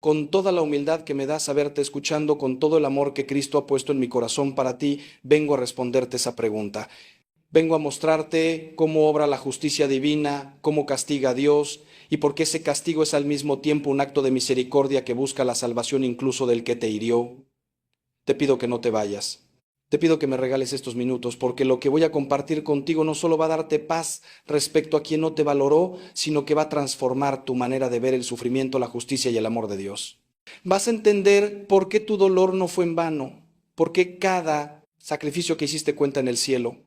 con toda la humildad que me da saberte escuchando, con todo el amor que Cristo ha puesto en mi corazón para ti, vengo a responderte esa pregunta. Vengo a mostrarte cómo obra la justicia divina, cómo castiga a Dios y por qué ese castigo es al mismo tiempo un acto de misericordia que busca la salvación incluso del que te hirió. Te pido que no te vayas. Te pido que me regales estos minutos porque lo que voy a compartir contigo no solo va a darte paz respecto a quien no te valoró, sino que va a transformar tu manera de ver el sufrimiento, la justicia y el amor de Dios. Vas a entender por qué tu dolor no fue en vano, por qué cada sacrificio que hiciste cuenta en el cielo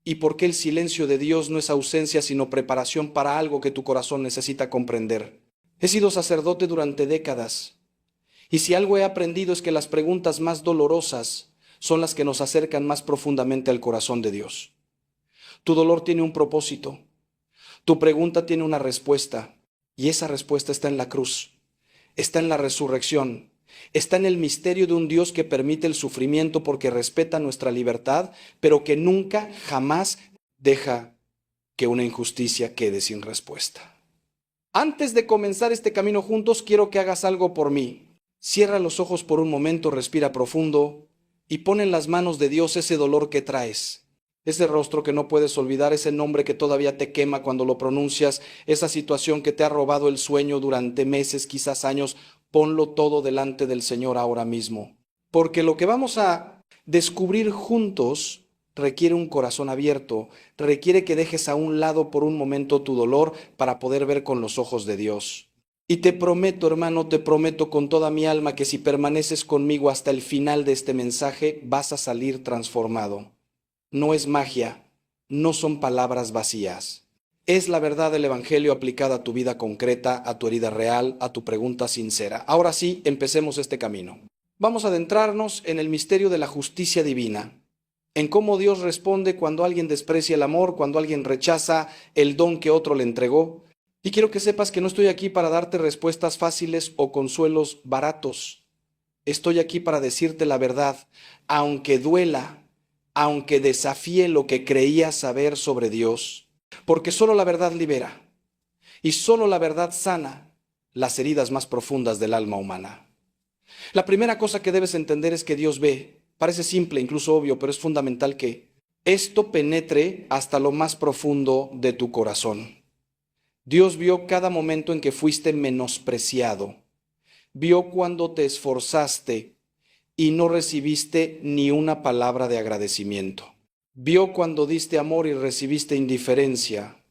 y por qué el silencio de Dios no es ausencia sino preparación para algo que tu corazón necesita comprender. He sido sacerdote durante décadas y si algo he aprendido es que las preguntas más dolorosas son las que nos acercan más profundamente al corazón de Dios. Tu dolor tiene un propósito, tu pregunta tiene una respuesta, y esa respuesta está en la cruz, está en la resurrección, está en el misterio de un Dios que permite el sufrimiento porque respeta nuestra libertad, pero que nunca, jamás deja que una injusticia quede sin respuesta. Antes de comenzar este camino juntos, quiero que hagas algo por mí. Cierra los ojos por un momento, respira profundo y pon en las manos de Dios ese dolor que traes, ese rostro que no puedes olvidar, ese nombre que todavía te quema cuando lo pronuncias, esa situación que te ha robado el sueño durante meses, quizás años. Ponlo todo delante del Señor ahora mismo, porque lo que vamos a descubrir juntos requiere un corazón abierto, requiere que dejes a un lado por un momento tu dolor para poder ver con los ojos de Dios. Y te prometo, hermano, te prometo con toda mi alma que si permaneces conmigo hasta el final de este mensaje, vas a salir transformado. No es magia, no son palabras vacías. Es la verdad del Evangelio aplicada a tu vida concreta, a tu herida real, a tu pregunta sincera. Ahora sí, empecemos este camino. Vamos a adentrarnos en el misterio de la justicia divina, en cómo Dios responde cuando alguien desprecia el amor, cuando alguien rechaza el don que otro le entregó. Y quiero que sepas que no estoy aquí para darte respuestas fáciles o consuelos baratos. Estoy aquí para decirte la verdad, aunque duela, aunque desafíe lo que creías saber sobre Dios, porque solo la verdad libera y solo la verdad sana las heridas más profundas del alma humana. La primera cosa que debes entender es que Dios ve, parece simple, incluso obvio, pero es fundamental que esto penetre hasta lo más profundo de tu corazón. Dios vio cada momento en que fuiste menospreciado, vio cuando te esforzaste y no recibiste ni una palabra de agradecimiento. Vio cuando diste amor y recibiste indiferencia.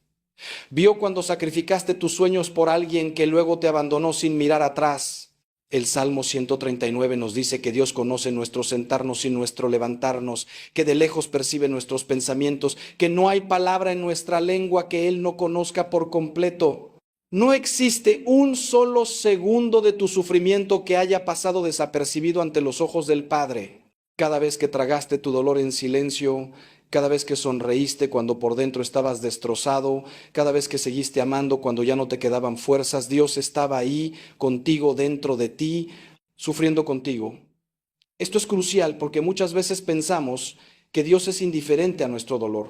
Vio cuando sacrificaste tus sueños por alguien que luego te abandonó sin mirar atrás. El Salmo 139 nos dice que Dios conoce nuestro sentarnos y nuestro levantarnos, que de lejos percibe nuestros pensamientos, que no hay palabra en nuestra lengua que Él no conozca por completo. No existe un solo segundo de tu sufrimiento que haya pasado desapercibido ante los ojos del Padre. Cada vez que tragaste tu dolor en silencio, cada vez que sonreíste cuando por dentro estabas destrozado, cada vez que seguiste amando cuando ya no te quedaban fuerzas, Dios estaba ahí contigo, dentro de ti, sufriendo contigo. Esto es crucial porque muchas veces pensamos que Dios es indiferente a nuestro dolor.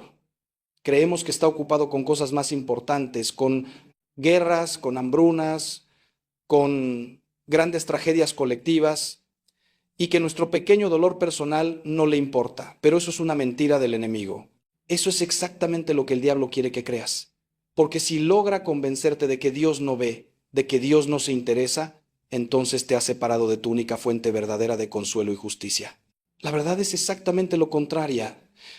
Creemos que está ocupado con cosas más importantes, con guerras, con hambrunas, con grandes tragedias colectivas, y que nuestro pequeño dolor personal no le importa. Pero eso es una mentira del enemigo. Eso es exactamente lo que el diablo quiere que creas. Porque si logra convencerte de que Dios no ve, de que Dios no se interesa, entonces te ha separado de tu única fuente verdadera de consuelo y justicia. La verdad es exactamente lo contrario.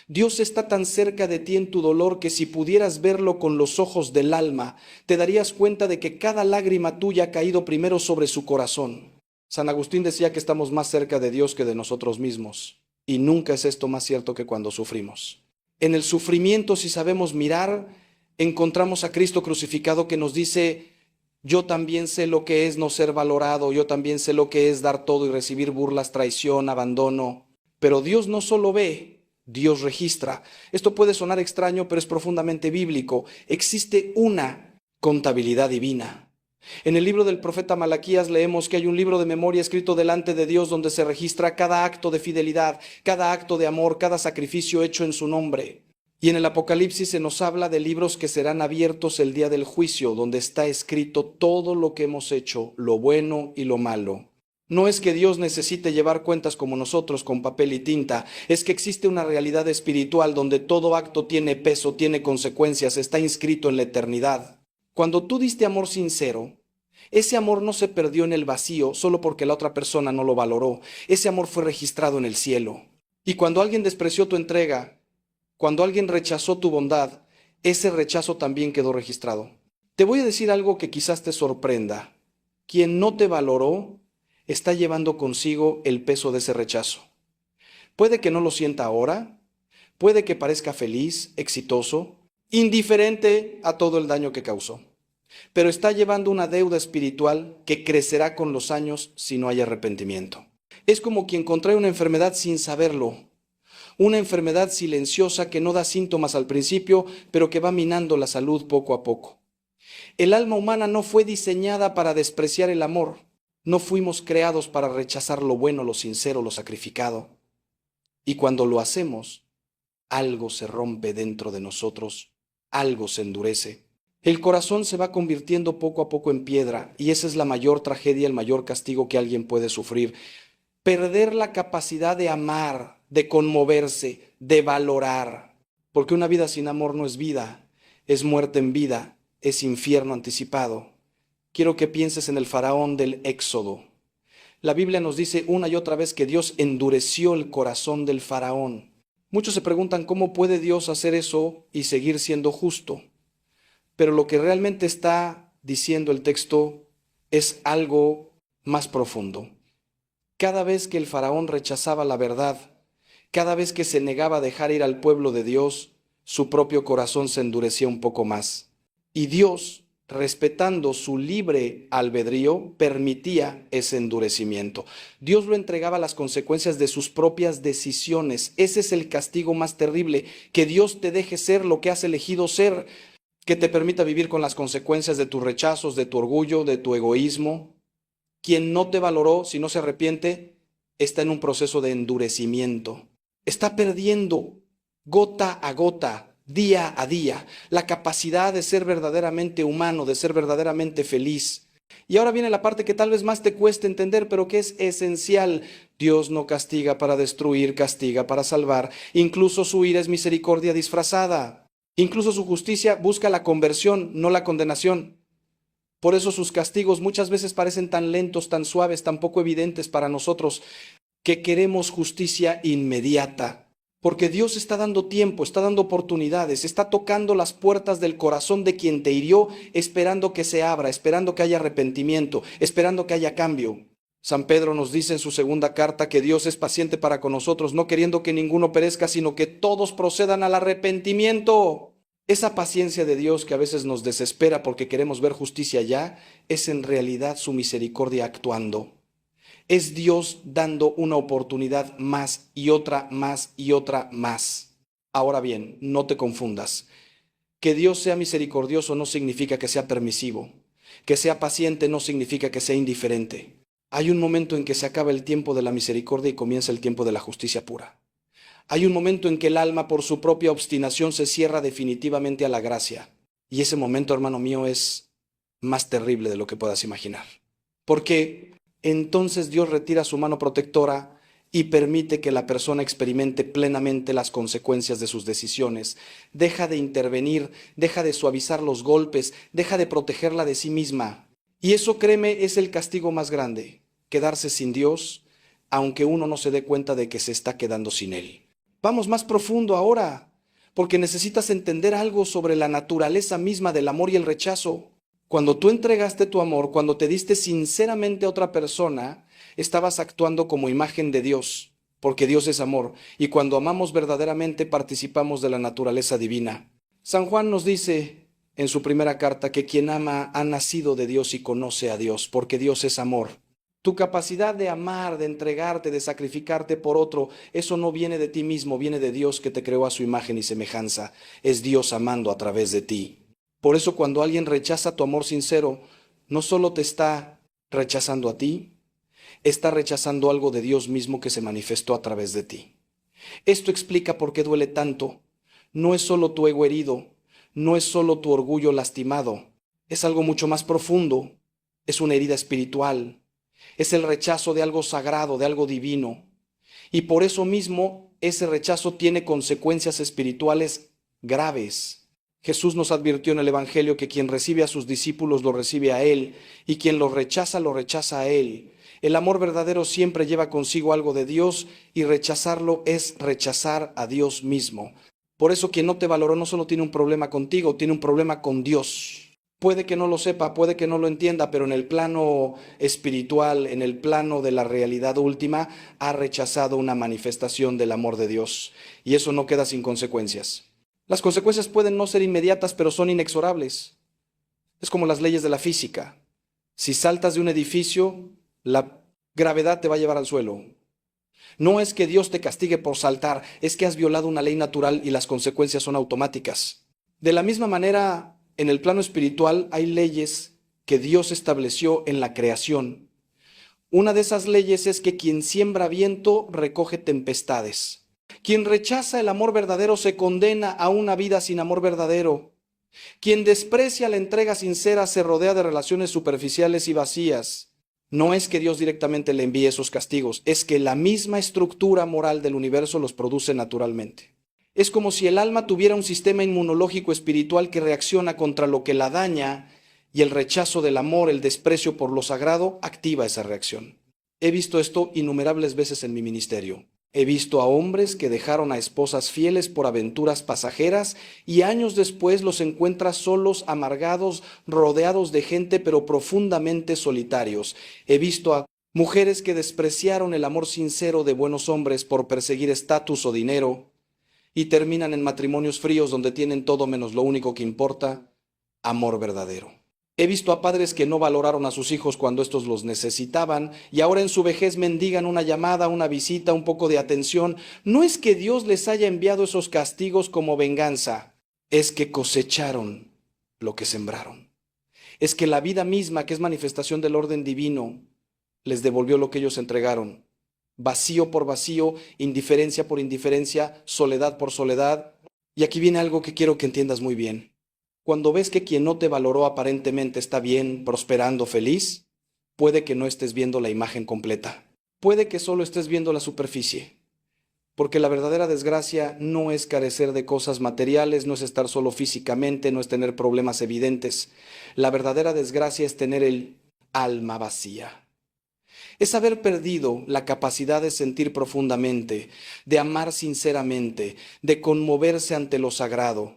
Dios está tan cerca de ti en tu dolor que si pudieras verlo con los ojos del alma, te darías cuenta de que cada lágrima tuya ha caído primero sobre su corazón. San Agustín decía que estamos más cerca de Dios que de nosotros mismos, y nunca es esto más cierto que cuando sufrimos. En el sufrimiento, si sabemos mirar, encontramos a Cristo crucificado que nos dice: yo también sé lo que es no ser valorado, yo también sé lo que es dar todo y recibir burlas, traición, abandono. Pero Dios no solo ve, Dios registra. Esto puede sonar extraño, pero es profundamente bíblico. Existe una contabilidad divina. En el libro del profeta Malaquías leemos que hay un libro de memoria escrito delante de Dios donde se registra cada acto de fidelidad, cada acto de amor, cada sacrificio hecho en su nombre. Y en el Apocalipsis se nos habla de libros que serán abiertos el día del juicio, donde está escrito todo lo que hemos hecho, lo bueno y lo malo. No es que Dios necesite llevar cuentas como nosotros con papel y tinta, es que existe una realidad espiritual donde todo acto tiene peso, tiene consecuencias, está inscrito en la eternidad. Cuando tú diste amor sincero, ese amor no se perdió en el vacío solo porque la otra persona no lo valoró. Ese amor fue registrado en el cielo. Y cuando alguien despreció tu entrega, cuando alguien rechazó tu bondad, ese rechazo también quedó registrado. Te voy a decir algo que quizás te sorprenda. Quien no te valoró está llevando consigo el peso de ese rechazo. Puede que no lo sienta ahora, puede que parezca feliz, exitoso, indiferente a todo el daño que causó, pero está llevando una deuda espiritual que crecerá con los años si no hay arrepentimiento. Es como quien contrae una enfermedad sin saberlo, una enfermedad silenciosa que no da síntomas al principio, pero que va minando la salud poco a poco. El alma humana no fue diseñada para despreciar el amor. No fuimos creados para rechazar lo bueno, lo sincero, lo sacrificado. Y cuando lo hacemos, algo se rompe dentro de nosotros, algo se endurece. El corazón se va convirtiendo poco a poco en piedra, y esa es la mayor tragedia, el mayor castigo que alguien puede sufrir. Perder la capacidad de amar, de conmoverse, de valorar. Porque una vida sin amor no es vida, es muerte en vida, es infierno anticipado. Quiero que pienses en el faraón del Éxodo. La Biblia nos dice una y otra vez que Dios endureció el corazón del faraón. Muchos se preguntan cómo puede Dios hacer eso y seguir siendo justo. Pero lo que realmente está diciendo el texto es algo más profundo. Cada vez que el faraón rechazaba la verdad, cada vez que se negaba a dejar ir al pueblo de Dios, su propio corazón se endurecía un poco más. Y Dios, respetando su libre albedrío, permitía ese endurecimiento. Dios lo entregaba a las consecuencias de sus propias decisiones. Ese es el castigo más terrible, que Dios te deje ser lo que has elegido ser, que te permita vivir con las consecuencias de tus rechazos, de tu orgullo, de tu egoísmo. Quien no te valoró, si no se arrepiente, está en un proceso de endurecimiento. Está perdiendo gota a gota, día a día, la capacidad de ser verdaderamente humano, de ser verdaderamente feliz. Y ahora viene la parte que tal vez más te cueste entender, pero que es esencial. Dios no castiga para destruir, castiga para salvar. Incluso su ira es misericordia disfrazada. Incluso su justicia busca la conversión, no la condenación. Por eso sus castigos muchas veces parecen tan lentos, tan suaves, tan poco evidentes para nosotros, que queremos justicia inmediata. Porque Dios está dando tiempo, está dando oportunidades, está tocando las puertas del corazón de quien te hirió, esperando que se abra, esperando que haya arrepentimiento, esperando que haya cambio. San Pedro nos dice en su segunda carta que Dios es paciente para con nosotros, no queriendo que ninguno perezca, sino que todos procedan al arrepentimiento. Esa paciencia de Dios que a veces nos desespera porque queremos ver justicia ya, es en realidad su misericordia actuando. Es Dios dando una oportunidad más y otra más y otra más. Ahora bien, no te confundas. Que Dios sea misericordioso no significa que sea permisivo. Que sea paciente no significa que sea indiferente. Hay un momento en que se acaba el tiempo de la misericordia y comienza el tiempo de la justicia pura. Hay un momento en que el alma por su propia obstinación se cierra definitivamente a la gracia. Y ese momento, hermano mío, es más terrible de lo que puedas imaginar. Porque entonces Dios retira su mano protectora y permite que la persona experimente plenamente las consecuencias de sus decisiones. Deja de intervenir, deja de suavizar los golpes, deja de protegerla de sí misma. Y eso, créeme, es el castigo más grande, quedarse sin Dios, aunque uno no se dé cuenta de que se está quedando sin Él. Vamos más profundo ahora, porque necesitas entender algo sobre la naturaleza misma del amor y el rechazo. Cuando tú entregaste tu amor, cuando te diste sinceramente a otra persona, estabas actuando como imagen de Dios, porque Dios es amor, y cuando amamos verdaderamente participamos de la naturaleza divina. San Juan nos dice en su primera carta que quien ama ha nacido de Dios y conoce a Dios, porque Dios es amor. Tu capacidad de amar, de entregarte, de sacrificarte por otro, eso no viene de ti mismo, viene de Dios que te creó a su imagen y semejanza. Es Dios amando a través de ti. Por eso cuando alguien rechaza tu amor sincero, no solo te está rechazando a ti, está rechazando algo de Dios mismo que se manifestó a través de ti. Esto explica por qué duele tanto. no es solo tu ego herido, no es solo tu orgullo lastimado, es algo mucho más profundo, es una herida espiritual, es el rechazo de algo sagrado, de algo divino. Y por eso mismo ese rechazo tiene consecuencias espirituales graves. Jesús nos advirtió en el Evangelio que quien recibe a sus discípulos lo recibe a Él, y quien lo rechaza a Él. El amor verdadero siempre lleva consigo algo de Dios, y rechazarlo es rechazar a Dios mismo. Por eso quien no te valoró no solo tiene un problema contigo, tiene un problema con Dios. Puede que no lo sepa, puede que no lo entienda, pero en el plano espiritual, en el plano de la realidad última, ha rechazado una manifestación del amor de Dios. Y eso no queda sin consecuencias. Las consecuencias pueden no ser inmediatas, pero son inexorables. Es como las leyes de la física. Si saltas de un edificio, la gravedad te va a llevar al suelo. No es que Dios te castigue por saltar, es que has violado una ley natural y las consecuencias son automáticas. De la misma manera, en el plano espiritual hay leyes que Dios estableció en la creación. Una de esas leyes es que quien siembra viento recoge tempestades. Quien rechaza el amor verdadero se condena a una vida sin amor verdadero. Quien desprecia la entrega sincera se rodea de relaciones superficiales y vacías. No es que Dios directamente le envíe esos castigos, es que la misma estructura moral del universo los produce naturalmente. Es como si el alma tuviera un sistema inmunológico espiritual que reacciona contra lo que la daña, y el rechazo del amor, el desprecio por lo sagrado, activa esa reacción. He visto esto innumerables veces en mi ministerio. He visto a hombres que dejaron a esposas fieles por aventuras pasajeras y años después los encuentras solos, amargados, rodeados de gente, pero profundamente solitarios. He visto a mujeres que despreciaron el amor sincero de buenos hombres por perseguir estatus o dinero y terminan en matrimonios fríos donde tienen todo menos lo único que importa, amor verdadero. He visto a padres que no valoraron a sus hijos cuando estos los necesitaban y ahora en su vejez mendigan una llamada, una visita, un poco de atención. No es que Dios les haya enviado esos castigos como venganza, es que cosecharon lo que sembraron. Es que la vida misma, que es manifestación del orden divino, les devolvió lo que ellos entregaron. Vacío por vacío, indiferencia por indiferencia, soledad por soledad. Y aquí viene algo que quiero que entiendas muy bien. Cuando ves que quien no te valoró aparentemente está bien, prosperando, feliz, puede que no estés viendo la imagen completa. Puede que solo estés viendo la superficie. Porque la verdadera desgracia no es carecer de cosas materiales, no es estar solo físicamente, no es tener problemas evidentes. La verdadera desgracia es tener el alma vacía. Es haber perdido la capacidad de sentir profundamente, de amar sinceramente, de conmoverse ante lo sagrado.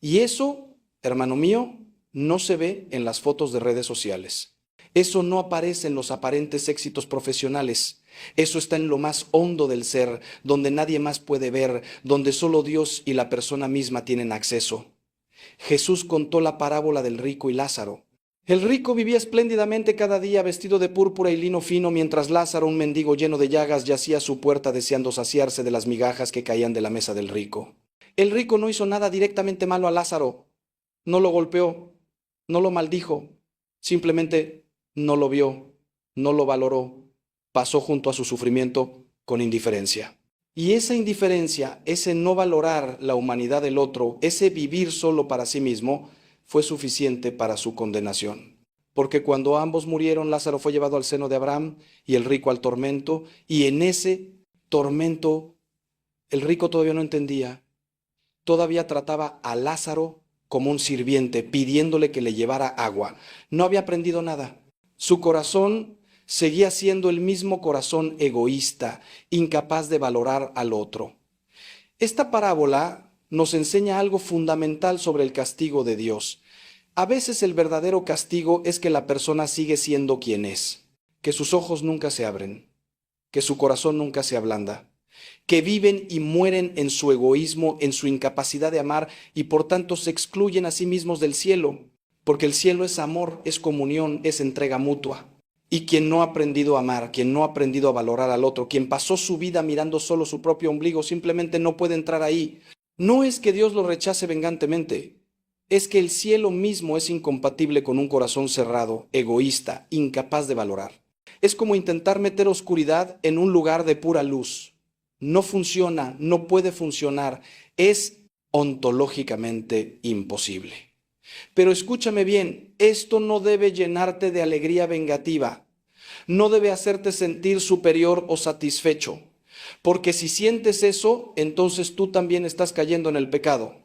Y eso, hermano mío, no se ve en las fotos de redes sociales. Eso no aparece en los aparentes éxitos profesionales. Eso está en lo más hondo del ser, donde nadie más puede ver, donde solo Dios y la persona misma tienen acceso. Jesús contó la parábola del rico y Lázaro. El rico vivía espléndidamente cada día vestido de púrpura y lino fino, mientras Lázaro, un mendigo lleno de llagas, yacía a su puerta deseando saciarse de las migajas que caían de la mesa del rico. El rico no hizo nada directamente malo a Lázaro. No lo golpeó, no lo maldijo, simplemente no lo vio, no lo valoró, pasó junto a su sufrimiento con indiferencia. Y esa indiferencia, ese no valorar la humanidad del otro, ese vivir solo para sí mismo, fue suficiente para su condenación. Porque cuando ambos murieron, Lázaro fue llevado al seno de Abraham y el rico al tormento, y en ese tormento el rico todavía no entendía, todavía trataba a Lázaro como un sirviente, pidiéndole que le llevara agua. No había aprendido nada. Su corazón seguía siendo el mismo corazón egoísta, incapaz de valorar al otro. Esta parábola nos enseña algo fundamental sobre el castigo de Dios. A veces el verdadero castigo es que la persona sigue siendo quien es, que sus ojos nunca se abren, que su corazón nunca se ablanda, que viven y mueren en su egoísmo, en su incapacidad de amar y por tanto se excluyen a sí mismos del cielo, porque el cielo es amor, es comunión, es entrega mutua. Y quien no ha aprendido a amar, quien no ha aprendido a valorar al otro, quien pasó su vida mirando solo su propio ombligo, simplemente no puede entrar ahí. No es que Dios lo rechace vengantemente, es que el cielo mismo es incompatible con un corazón cerrado, egoísta, incapaz de valorar. Es como intentar meter oscuridad en un lugar de pura luz. No funciona, no puede funcionar. Es ontológicamente imposible. Pero escúchame bien, esto no debe llenarte de alegría vengativa, no debe hacerte sentir superior o satisfecho, porque si sientes eso, entonces tú también estás cayendo en el pecado.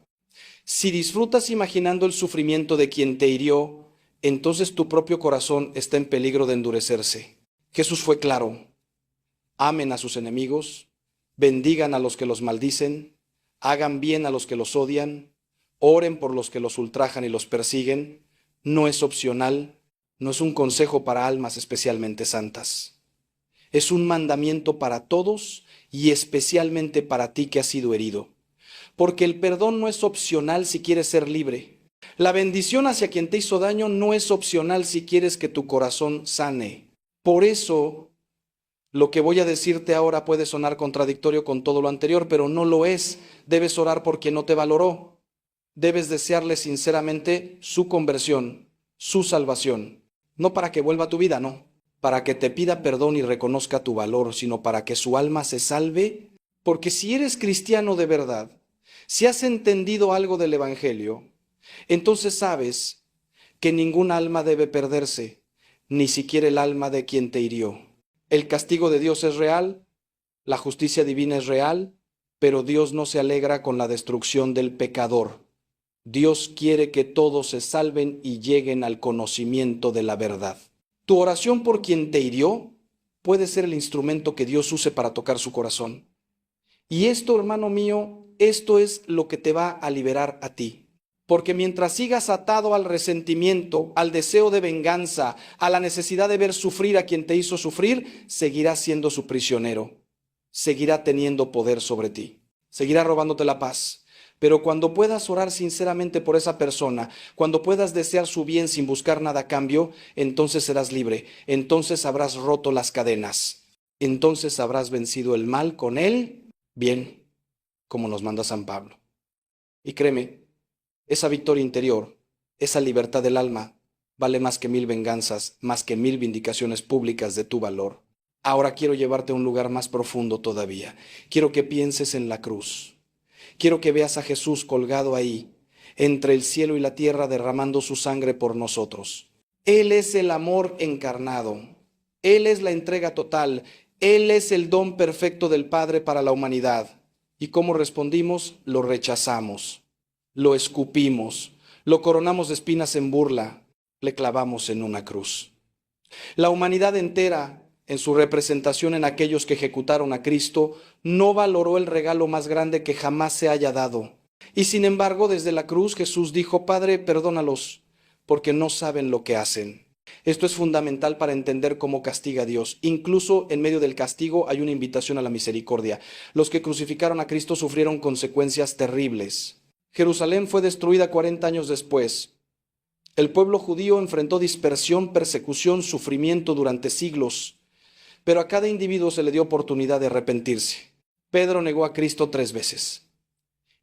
Si disfrutas imaginando el sufrimiento de quien te hirió, entonces tu propio corazón está en peligro de endurecerse. Jesús fue claro: amen a sus enemigos, bendigan a los que los maldicen, hagan bien a los que los odian, oren por los que los ultrajan y los persiguen. No es opcional, no es un consejo para almas especialmente santas. Es un mandamiento para todos y especialmente para ti que has sido herido. Porque el perdón no es opcional si quieres ser libre. La bendición hacia quien te hizo daño no es opcional si quieres que tu corazón sane. Por eso, lo que voy a decirte ahora puede sonar contradictorio con todo lo anterior, pero no lo es. Debes orar por quien no te valoró. Debes desearle sinceramente su conversión, su salvación. No para que vuelva a tu vida, no. Para que te pida perdón y reconozca tu valor, sino para que su alma se salve. Porque si eres cristiano de verdad, si has entendido algo del Evangelio, entonces sabes que ningún alma debe perderse, ni siquiera el alma de quien te hirió. El castigo de Dios es real, la justicia divina es real, pero Dios no se alegra con la destrucción del pecador. Dios quiere que todos se salven y lleguen al conocimiento de la verdad. Tu oración por quien te hirió puede ser el instrumento que Dios use para tocar su corazón. Y esto, hermano mío, esto es lo que te va a liberar a ti. Porque mientras sigas atado al resentimiento, al deseo de venganza, a la necesidad de ver sufrir a quien te hizo sufrir, seguirás siendo su prisionero. Seguirá teniendo poder sobre ti. Seguirá robándote la paz. Pero cuando puedas orar sinceramente por esa persona, cuando puedas desear su bien sin buscar nada a cambio, entonces serás libre. Entonces habrás roto las cadenas. Entonces habrás vencido el mal con él, bien, como nos manda San Pablo. Y créeme, esa victoria interior, esa libertad del alma, vale más que 1000 venganzas, más que 1000 vindicaciones públicas de tu valor. Ahora quiero llevarte a un lugar más profundo todavía. Quiero que pienses en la cruz. Quiero que veas a Jesús colgado ahí, entre el cielo y la tierra, derramando su sangre por nosotros. Él es el amor encarnado. Él es la entrega total. Él es el don perfecto del Padre para la humanidad. ¿Y cómo respondimos? Lo rechazamos, lo escupimos, lo coronamos de espinas en burla, le clavamos en una cruz. La humanidad entera, en su representación en aquellos que ejecutaron a Cristo, no valoró el regalo más grande que jamás se haya dado. Y sin embargo, desde la cruz Jesús dijo: Padre, perdónalos, porque no saben lo que hacen. Esto es fundamental para entender cómo castiga a Dios. Incluso en medio del castigo hay una invitación a la misericordia. Los que crucificaron a Cristo sufrieron consecuencias terribles. Jerusalén fue destruida 40 años después. El pueblo judío enfrentó dispersión, persecución, sufrimiento durante siglos. Pero a cada individuo se le dio oportunidad de arrepentirse. Pedro negó a Cristo 3 veces.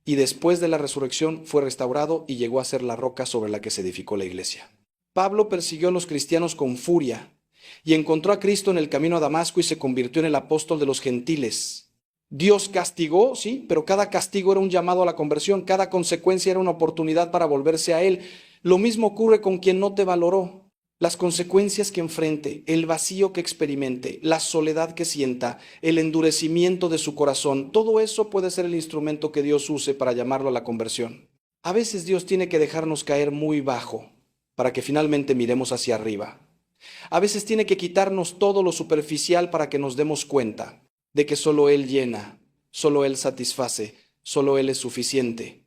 Y después de la resurrección fue restaurado y llegó a ser la roca sobre la que se edificó la iglesia. Pablo persiguió a los cristianos con furia y encontró a Cristo en el camino a Damasco y se convirtió en el apóstol de los gentiles. Dios castigó, sí, pero cada castigo era un llamado a la conversión, cada consecuencia era una oportunidad para volverse a Él. Lo mismo ocurre con quien no te valoró. Las consecuencias que enfrente, el vacío que experimente, la soledad que sienta, el endurecimiento de su corazón, todo eso puede ser el instrumento que Dios use para llamarlo a la conversión. A veces Dios tiene que dejarnos caer muy bajo para que finalmente miremos hacia arriba. A veces tiene que quitarnos todo lo superficial para que nos demos cuenta de que solo Él llena, solo Él satisface, solo Él es suficiente.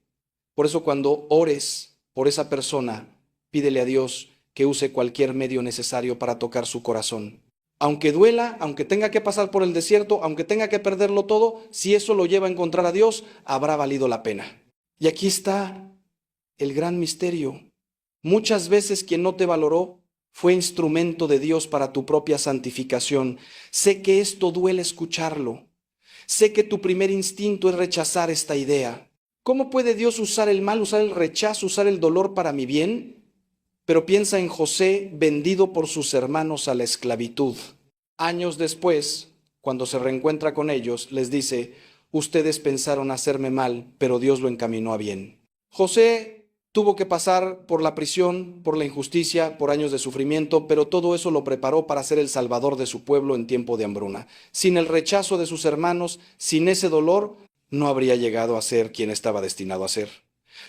Por eso cuando ores por esa persona, pídele a Dios que use cualquier medio necesario para tocar su corazón. Aunque duela, aunque tenga que pasar por el desierto, aunque tenga que perderlo todo, si eso lo lleva a encontrar a Dios, habrá valido la pena. Y aquí está el gran misterio. Muchas veces quien no te valoró fue instrumento de Dios para tu propia santificación. Sé que esto duele escucharlo. Sé que tu primer instinto es rechazar esta idea. ¿Cómo puede Dios usar el mal, usar el rechazo, usar el dolor para mi bien? Pero piensa en José vendido por sus hermanos a la esclavitud. Años después, cuando se reencuentra con ellos, les dice: Ustedes pensaron hacerme mal, pero Dios lo encaminó a bien. José tuvo que pasar por la prisión, por la injusticia, por años de sufrimiento, pero todo eso lo preparó para ser el salvador de su pueblo en tiempo de hambruna. Sin el rechazo de sus hermanos, sin ese dolor, no habría llegado a ser quien estaba destinado a ser.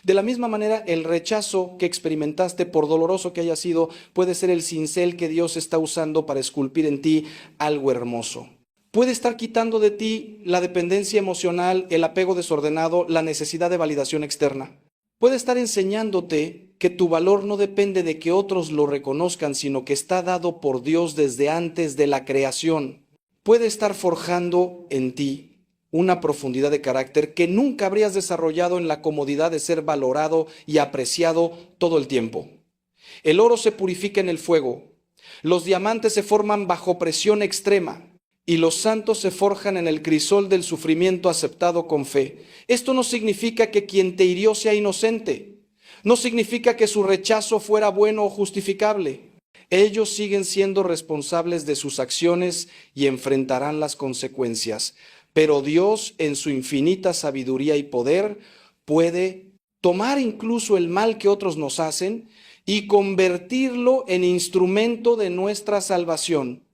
De la misma manera, el rechazo que experimentaste, por doloroso que haya sido, puede ser el cincel que Dios está usando para esculpir en ti algo hermoso. Puede estar quitando de ti la dependencia emocional, el apego desordenado, la necesidad de validación externa. Puede estar enseñándote que tu valor no depende de que otros lo reconozcan, sino que está dado por Dios desde antes de la creación. Puede estar forjando en ti una profundidad de carácter que nunca habrías desarrollado en la comodidad de ser valorado y apreciado todo el tiempo. El oro se purifica en el fuego, los diamantes se forman bajo presión extrema y los santos se forjan en el crisol del sufrimiento aceptado con fe. Esto no significa que quien te hirió sea inocente, no significa que su rechazo fuera bueno o justificable. Ellos siguen siendo responsables de sus acciones y enfrentarán las consecuencias. Pero Dios, en su infinita sabiduría y poder, puede tomar incluso el mal que otros nos hacen y convertirlo en instrumento de nuestra salvación.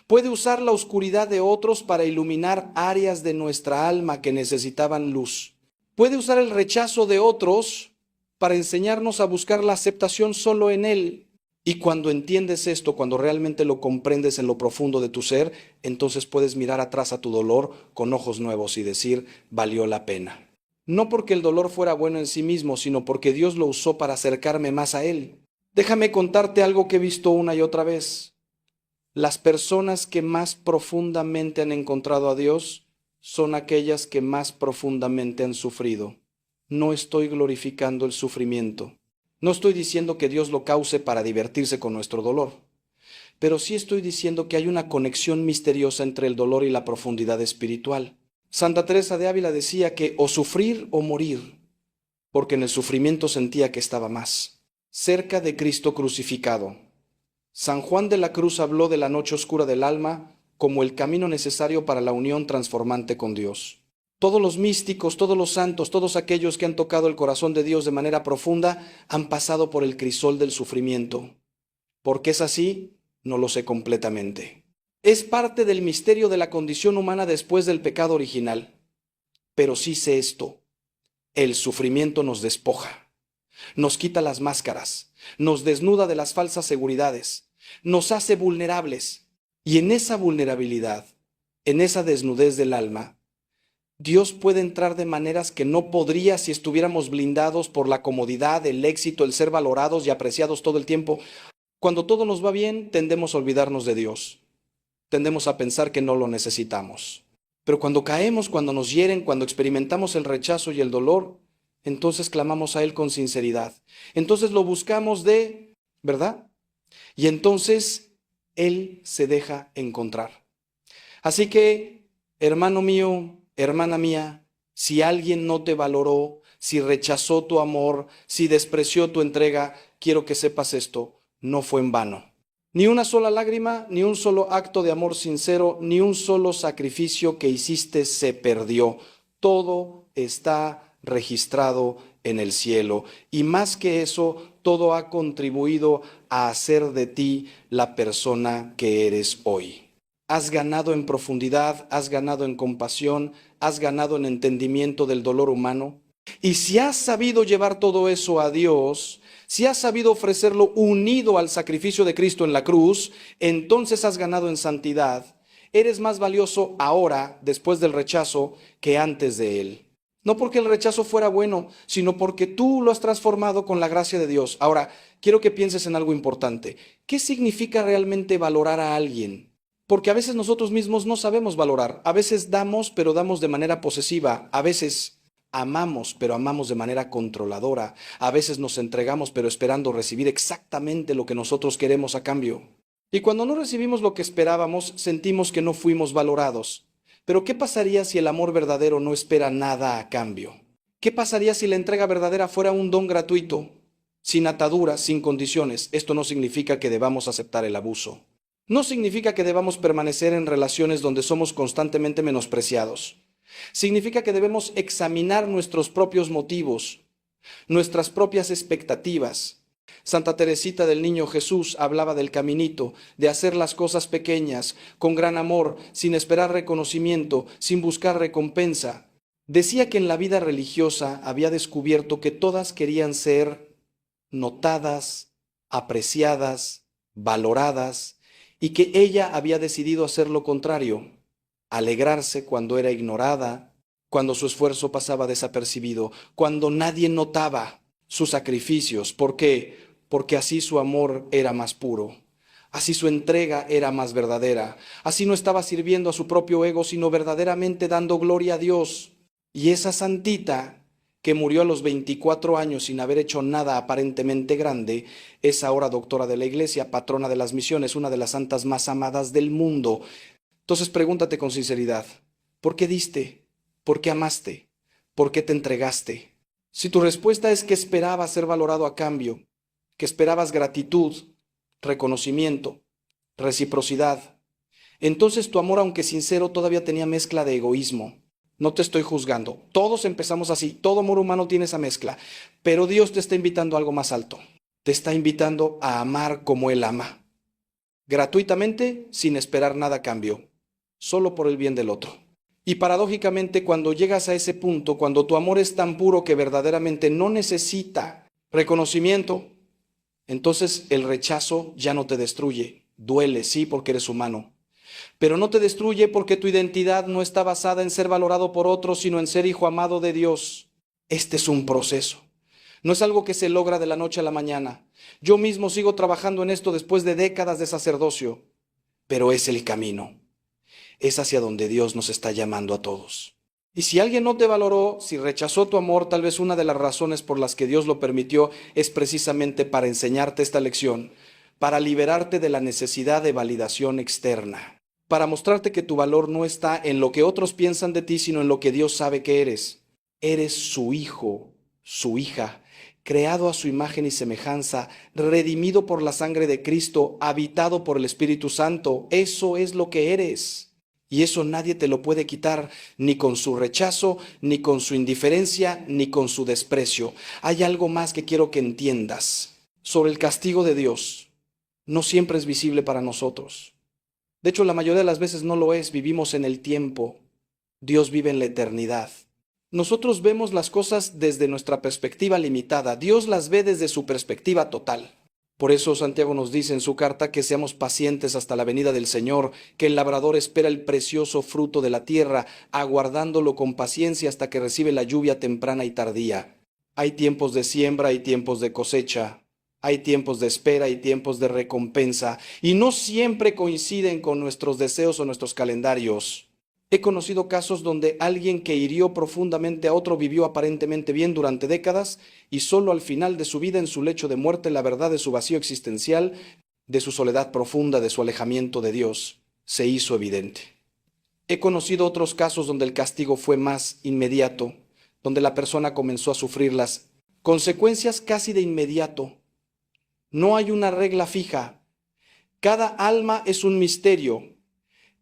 Puede usar la oscuridad de otros para iluminar áreas de nuestra alma que necesitaban luz. Puede usar el rechazo de otros para enseñarnos a buscar la aceptación solo en Él. Y cuando entiendes esto, cuando realmente lo comprendes en lo profundo de tu ser, entonces puedes mirar atrás a tu dolor con ojos nuevos y decir, valió la pena. No porque el dolor fuera bueno en sí mismo, sino porque Dios lo usó para acercarme más a Él. Déjame contarte algo que he visto una y otra vez. Las personas que más profundamente han encontrado a Dios son aquellas que más profundamente han sufrido. No estoy glorificando el sufrimiento. No estoy diciendo que Dios lo cause para divertirse con nuestro dolor, pero sí estoy diciendo que hay una conexión misteriosa entre el dolor y la profundidad espiritual. Santa Teresa de Ávila decía que o sufrir o morir, porque en el sufrimiento sentía que estaba más cerca de Cristo crucificado. San Juan de la Cruz habló de la noche oscura del alma como el camino necesario para la unión transformante con Dios. Todos los místicos, todos los santos, todos aquellos que han tocado el corazón de Dios de manera profunda han pasado por el crisol del sufrimiento. ¿Por qué es así? No lo sé completamente. Es parte del misterio de la condición humana después del pecado original. Pero sí sé esto: el sufrimiento nos despoja, nos quita las máscaras, nos desnuda de las falsas seguridades, nos hace vulnerables. Y en esa vulnerabilidad, en esa desnudez del alma, Dios puede entrar de maneras que no podría si estuviéramos blindados por la comodidad, el éxito, el ser valorados y apreciados todo el tiempo. Cuando todo nos va bien, tendemos a olvidarnos de Dios. Tendemos a pensar que no lo necesitamos. Pero cuando caemos, cuando nos hieren, cuando experimentamos el rechazo y el dolor, entonces clamamos a Él con sinceridad. Entonces lo buscamos ¿verdad? Y entonces Él se deja encontrar. Así que, hermano mío, hermana mía, si alguien no te valoró, si rechazó tu amor, si despreció tu entrega, quiero que sepas esto: no fue en vano. Ni una sola lágrima, ni un solo acto de amor sincero, ni un solo sacrificio que hiciste se perdió. Todo está registrado en el cielo. Y más que eso, todo ha contribuido a hacer de ti la persona que eres hoy. Has ganado en profundidad, has ganado en compasión, has ganado en entendimiento del dolor humano. Y si has sabido llevar todo eso a Dios, si has sabido ofrecerlo unido al sacrificio de Cristo en la cruz, entonces has ganado en santidad. Eres más valioso ahora, después del rechazo, que antes de él. No porque el rechazo fuera bueno, sino porque tú lo has transformado con la gracia de Dios. Ahora, quiero que pienses en algo importante. ¿Qué significa realmente valorar a alguien? Porque a veces nosotros mismos no sabemos valorar. A veces damos, pero damos de manera posesiva. A veces amamos, pero amamos de manera controladora. A veces nos entregamos, pero esperando recibir exactamente lo que nosotros queremos a cambio. Y cuando no recibimos lo que esperábamos, sentimos que no fuimos valorados. Pero ¿qué pasaría si el amor verdadero no espera nada a cambio? ¿Qué pasaría si la entrega verdadera fuera un don gratuito, sin ataduras, sin condiciones? Esto no significa que debamos aceptar el abuso. No significa que debamos permanecer en relaciones donde somos constantemente menospreciados. Significa que debemos examinar nuestros propios motivos, nuestras propias expectativas. Santa Teresita del Niño Jesús hablaba del caminito, de hacer las cosas pequeñas, con gran amor, sin esperar reconocimiento, sin buscar recompensa. Decía que en la vida religiosa había descubierto que todas querían ser notadas, apreciadas, valoradas, y que ella había decidido hacer lo contrario, alegrarse cuando era ignorada, cuando su esfuerzo pasaba desapercibido, cuando nadie notaba sus sacrificios. ¿Por qué? Porque así su amor era más puro, así su entrega era más verdadera, así no estaba sirviendo a su propio ego, sino verdaderamente dando gloria a Dios. Y esa santita que murió a los 24 años sin haber hecho nada aparentemente grande, es ahora doctora de la Iglesia, patrona de las misiones, una de las santas más amadas del mundo. Entonces pregúntate con sinceridad, ¿por qué diste? ¿Por qué amaste? ¿Por qué te entregaste? Si tu respuesta es que esperabas ser valorado a cambio, que esperabas gratitud, reconocimiento, reciprocidad, entonces tu amor, aunque sincero, todavía tenía mezcla de egoísmo. No te estoy juzgando. Todos empezamos así. Todo amor humano tiene esa mezcla. Pero Dios te está invitando a algo más alto. Te está invitando a amar como Él ama. Gratuitamente, sin esperar nada a cambio. Solo por el bien del otro. Y paradójicamente, cuando llegas a ese punto, cuando tu amor es tan puro que verdaderamente no necesita reconocimiento, entonces el rechazo ya no te destruye. Duele, sí, porque eres humano. Pero no te destruye porque tu identidad no está basada en ser valorado por otros, sino en ser hijo amado de Dios. Este es un proceso. No es algo que se logra de la noche a la mañana. Yo mismo sigo trabajando en esto después de décadas de sacerdocio, pero es el camino. Es hacia donde Dios nos está llamando a todos. Y si alguien no te valoró, si rechazó tu amor, tal vez una de las razones por las que Dios lo permitió es precisamente para enseñarte esta lección, para liberarte de la necesidad de validación externa, para mostrarte que tu valor no está en lo que otros piensan de ti, sino en lo que Dios sabe que eres. Eres su hijo, su hija, creado a su imagen y semejanza, redimido por la sangre de Cristo, habitado por el Espíritu Santo. Eso es lo que eres. Y eso nadie te lo puede quitar, ni con su rechazo, ni con su indiferencia, ni con su desprecio. Hay algo más que quiero que entiendas sobre el castigo de Dios. No siempre es visible para nosotros. De hecho, la mayoría de las veces no lo es. Vivimos en el tiempo. Dios vive en la eternidad. Nosotros vemos las cosas desde nuestra perspectiva limitada. Dios las ve desde su perspectiva total. Por eso Santiago nos dice en su carta que seamos pacientes hasta la venida del Señor, que el labrador espera el precioso fruto de la tierra, aguardándolo con paciencia hasta que recibe la lluvia temprana y tardía. Hay tiempos de siembra y tiempos de cosecha. Hay tiempos de espera y tiempos de recompensa, y no siempre coinciden con nuestros deseos o nuestros calendarios. He conocido casos donde alguien que hirió profundamente a otro vivió aparentemente bien durante décadas y solo al final de su vida, en su lecho de muerte, la verdad de su vacío existencial, de su soledad profunda, de su alejamiento de Dios, se hizo evidente. He conocido otros casos donde el castigo fue más inmediato, donde la persona comenzó a sufrir las consecuencias casi de inmediato. No hay una regla fija. Cada alma es un misterio.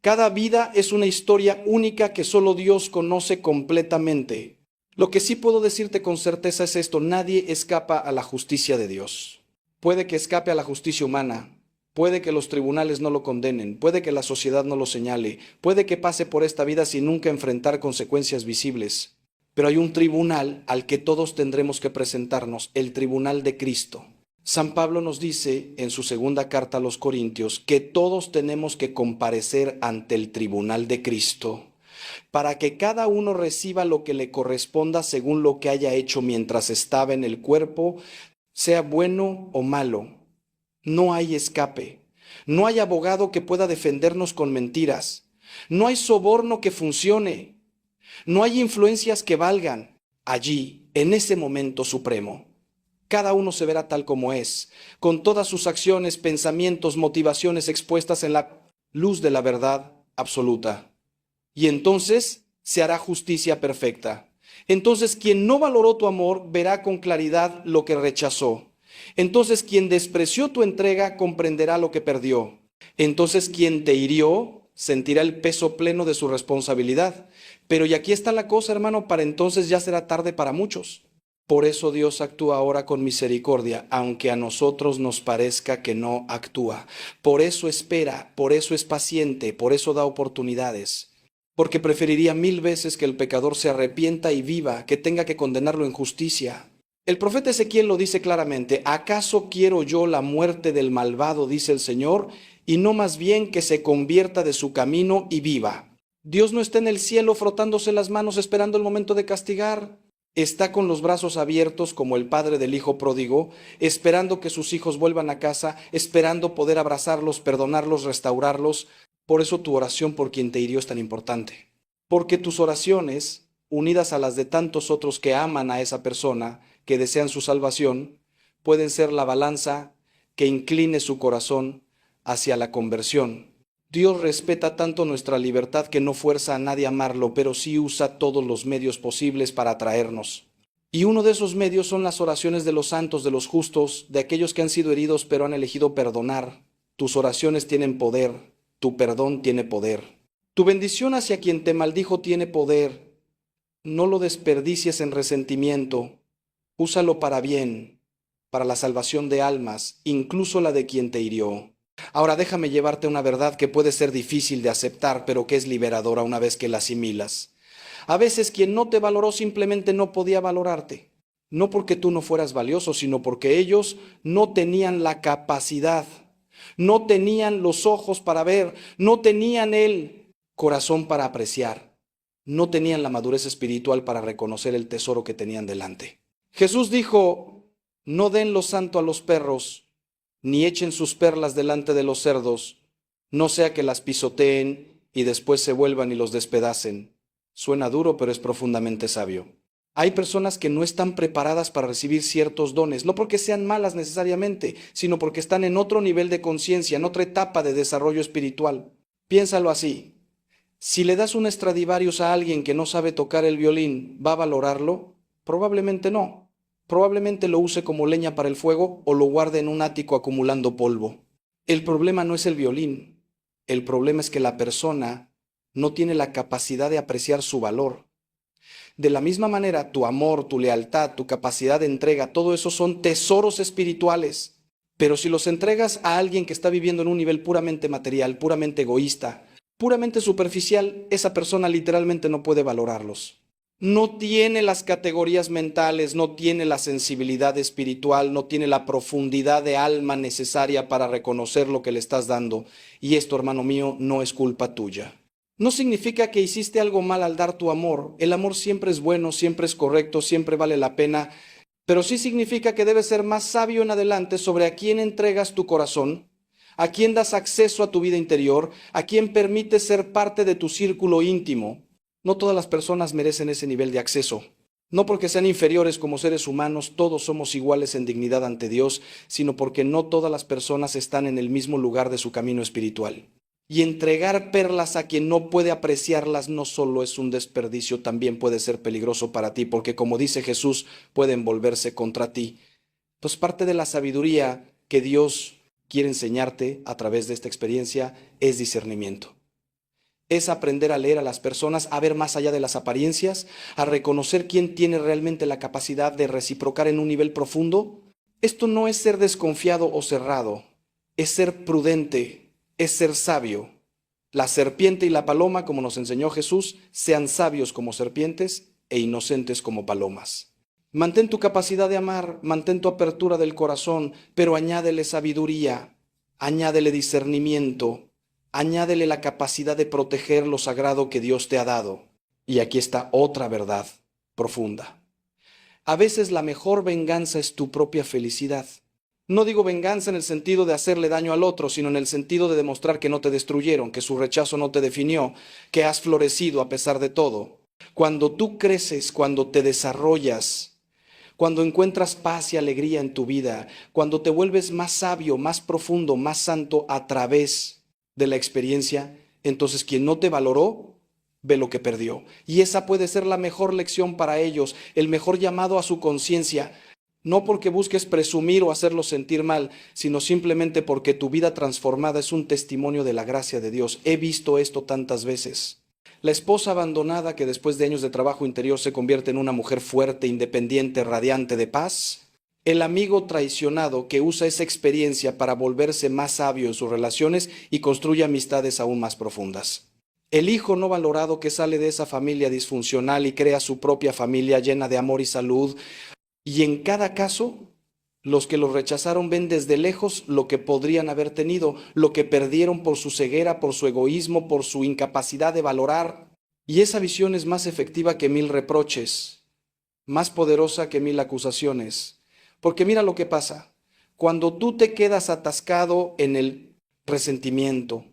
Cada vida es una historia única que solo Dios conoce completamente. Lo que sí puedo decirte con certeza es esto: nadie escapa a la justicia de Dios. Puede que escape a la justicia humana, puede que los tribunales no lo condenen, puede que la sociedad no lo señale, puede que pase por esta vida sin nunca enfrentar consecuencias visibles. Pero hay un tribunal al que todos tendremos que presentarnos, el tribunal de Cristo. San Pablo nos dice en su segunda carta a los Corintios que todos tenemos que comparecer ante el tribunal de Cristo para que cada uno reciba lo que le corresponda según lo que haya hecho mientras estaba en el cuerpo, sea bueno o malo. No hay escape. No hay abogado que pueda defendernos con mentiras. No hay soborno que funcione. No hay influencias que valgan. Allí, en ese momento supremo, cada uno se verá tal como es, con todas sus acciones, pensamientos, motivaciones expuestas en la luz de la verdad absoluta. Y entonces se hará justicia perfecta. Entonces quien no valoró tu amor verá con claridad lo que rechazó. Entonces quien despreció tu entrega comprenderá lo que perdió. Entonces quien te hirió sentirá el peso pleno de su responsabilidad. Pero y aquí está la cosa, hermano, para entonces ya será tarde para muchos. Por eso Dios actúa ahora con misericordia, aunque a nosotros nos parezca que no actúa. Por eso espera, por eso es paciente, por eso da oportunidades. Porque preferiría 1000 veces que el pecador se arrepienta y viva, que tenga que condenarlo en justicia. El profeta Ezequiel lo dice claramente: ¿acaso quiero yo la muerte del malvado, dice el Señor, y no más bien que se convierta de su camino y viva? Dios no está en el cielo frotándose las manos esperando el momento de castigar. Está con los brazos abiertos como el padre del hijo pródigo, esperando que sus hijos vuelvan a casa, esperando poder abrazarlos, perdonarlos, restaurarlos. Por eso tu oración por quien te hirió es tan importante. Porque tus oraciones, unidas a las de tantos otros que aman a esa persona, que desean su salvación, pueden ser la balanza que incline su corazón hacia la conversión. Dios respeta tanto nuestra libertad que no fuerza a nadie a amarlo, pero sí usa todos los medios posibles para atraernos. Y uno de esos medios son las oraciones de los santos, de los justos, de aquellos que han sido heridos pero han elegido perdonar. Tus oraciones tienen poder, tu perdón tiene poder. Tu bendición hacia quien te maldijo tiene poder. No lo desperdicies en resentimiento. Úsalo para bien, para la salvación de almas, incluso la de quien te hirió. Ahora déjame llevarte una verdad que puede ser difícil de aceptar, pero que es liberadora una vez que la asimilas. A veces quien no te valoró simplemente no podía valorarte. No porque tú no fueras valioso, sino porque ellos no tenían la capacidad, no tenían los ojos para ver, no tenían el corazón para apreciar, no tenían la madurez espiritual para reconocer el tesoro que tenían delante. Jesús dijo: no den lo santo a los perros, ni echen sus perlas delante de los cerdos, no sea que las pisoteen y después se vuelvan y los despedacen. Suena duro, pero es profundamente sabio. Hay personas que no están preparadas para recibir ciertos dones, no porque sean malas necesariamente, sino porque están en otro nivel de conciencia, en otra etapa de desarrollo espiritual. Piénsalo así: si le das un Stradivarius a alguien que no sabe tocar el violín, ¿va a valorarlo? Probablemente no. Probablemente lo use como leña para el fuego o lo guarde en un ático acumulando polvo. El problema no es el violín. El problema es que la persona no tiene la capacidad de apreciar su valor. De la misma manera, tu amor, tu lealtad, tu capacidad de entrega, todo eso son tesoros espirituales. Pero si los entregas a alguien que está viviendo en un nivel puramente material, puramente egoísta, puramente superficial, esa persona literalmente no puede valorarlos. No tiene las categorías mentales, no tiene la sensibilidad espiritual, no tiene la profundidad de alma necesaria para reconocer lo que le estás dando. Y esto, hermano mío, no es culpa tuya. No significa que hiciste algo mal al dar tu amor. El amor siempre es bueno, siempre es correcto, siempre vale la pena. Pero sí significa que debes ser más sabio en adelante sobre a quién entregas tu corazón, a quién das acceso a tu vida interior, a quién permites ser parte de tu círculo íntimo. No todas las personas merecen ese nivel de acceso. No porque sean inferiores como seres humanos, todos somos iguales en dignidad ante Dios, sino porque no todas las personas están en el mismo lugar de su camino espiritual. Y entregar perlas a quien no puede apreciarlas no solo es un desperdicio, también puede ser peligroso para ti, porque como dice Jesús, pueden volverse contra ti. Entonces, parte de la sabiduría que Dios quiere enseñarte a través de esta experiencia es discernimiento. Es aprender a leer a las personas, a ver más allá de las apariencias, a reconocer quién tiene realmente la capacidad de reciprocar en un nivel profundo. Esto no es ser desconfiado o cerrado, es ser prudente, es ser sabio. La serpiente y la paloma, como nos enseñó Jesús, sean sabios como serpientes e inocentes como palomas. Mantén tu capacidad de amar, mantén tu apertura del corazón, pero añádele sabiduría, añádele discernimiento, añádele la capacidad de proteger lo sagrado que Dios te ha dado. Y aquí está otra verdad profunda. A veces la mejor venganza es tu propia felicidad. No digo venganza en el sentido de hacerle daño al otro, sino en el sentido de demostrar que no te destruyeron, que su rechazo no te definió, que has florecido a pesar de todo. Cuando tú creces, cuando te desarrollas, cuando encuentras paz y alegría en tu vida, cuando te vuelves más sabio, más profundo, más santo a través de la experiencia, entonces quien no te valoró, ve lo que perdió. Y esa puede ser la mejor lección para ellos, el mejor llamado a su conciencia. No porque busques presumir o hacerlos sentir mal, sino simplemente porque tu vida transformada es un testimonio de la gracia de Dios. He visto esto tantas veces. La esposa abandonada que después de años de trabajo interior se convierte en una mujer fuerte, independiente, radiante de paz. El amigo traicionado que usa esa experiencia para volverse más sabio en sus relaciones y construye amistades aún más profundas. El hijo no valorado que sale de esa familia disfuncional y crea su propia familia llena de amor y salud. Y en cada caso, los que los rechazaron ven desde lejos lo que podrían haber tenido, lo que perdieron por su ceguera, por su egoísmo, por su incapacidad de valorar. Y esa visión es más efectiva que 1000 reproches, más poderosa que 1000 acusaciones. Porque mira lo que pasa. Cuando tú te quedas atascado en el resentimiento,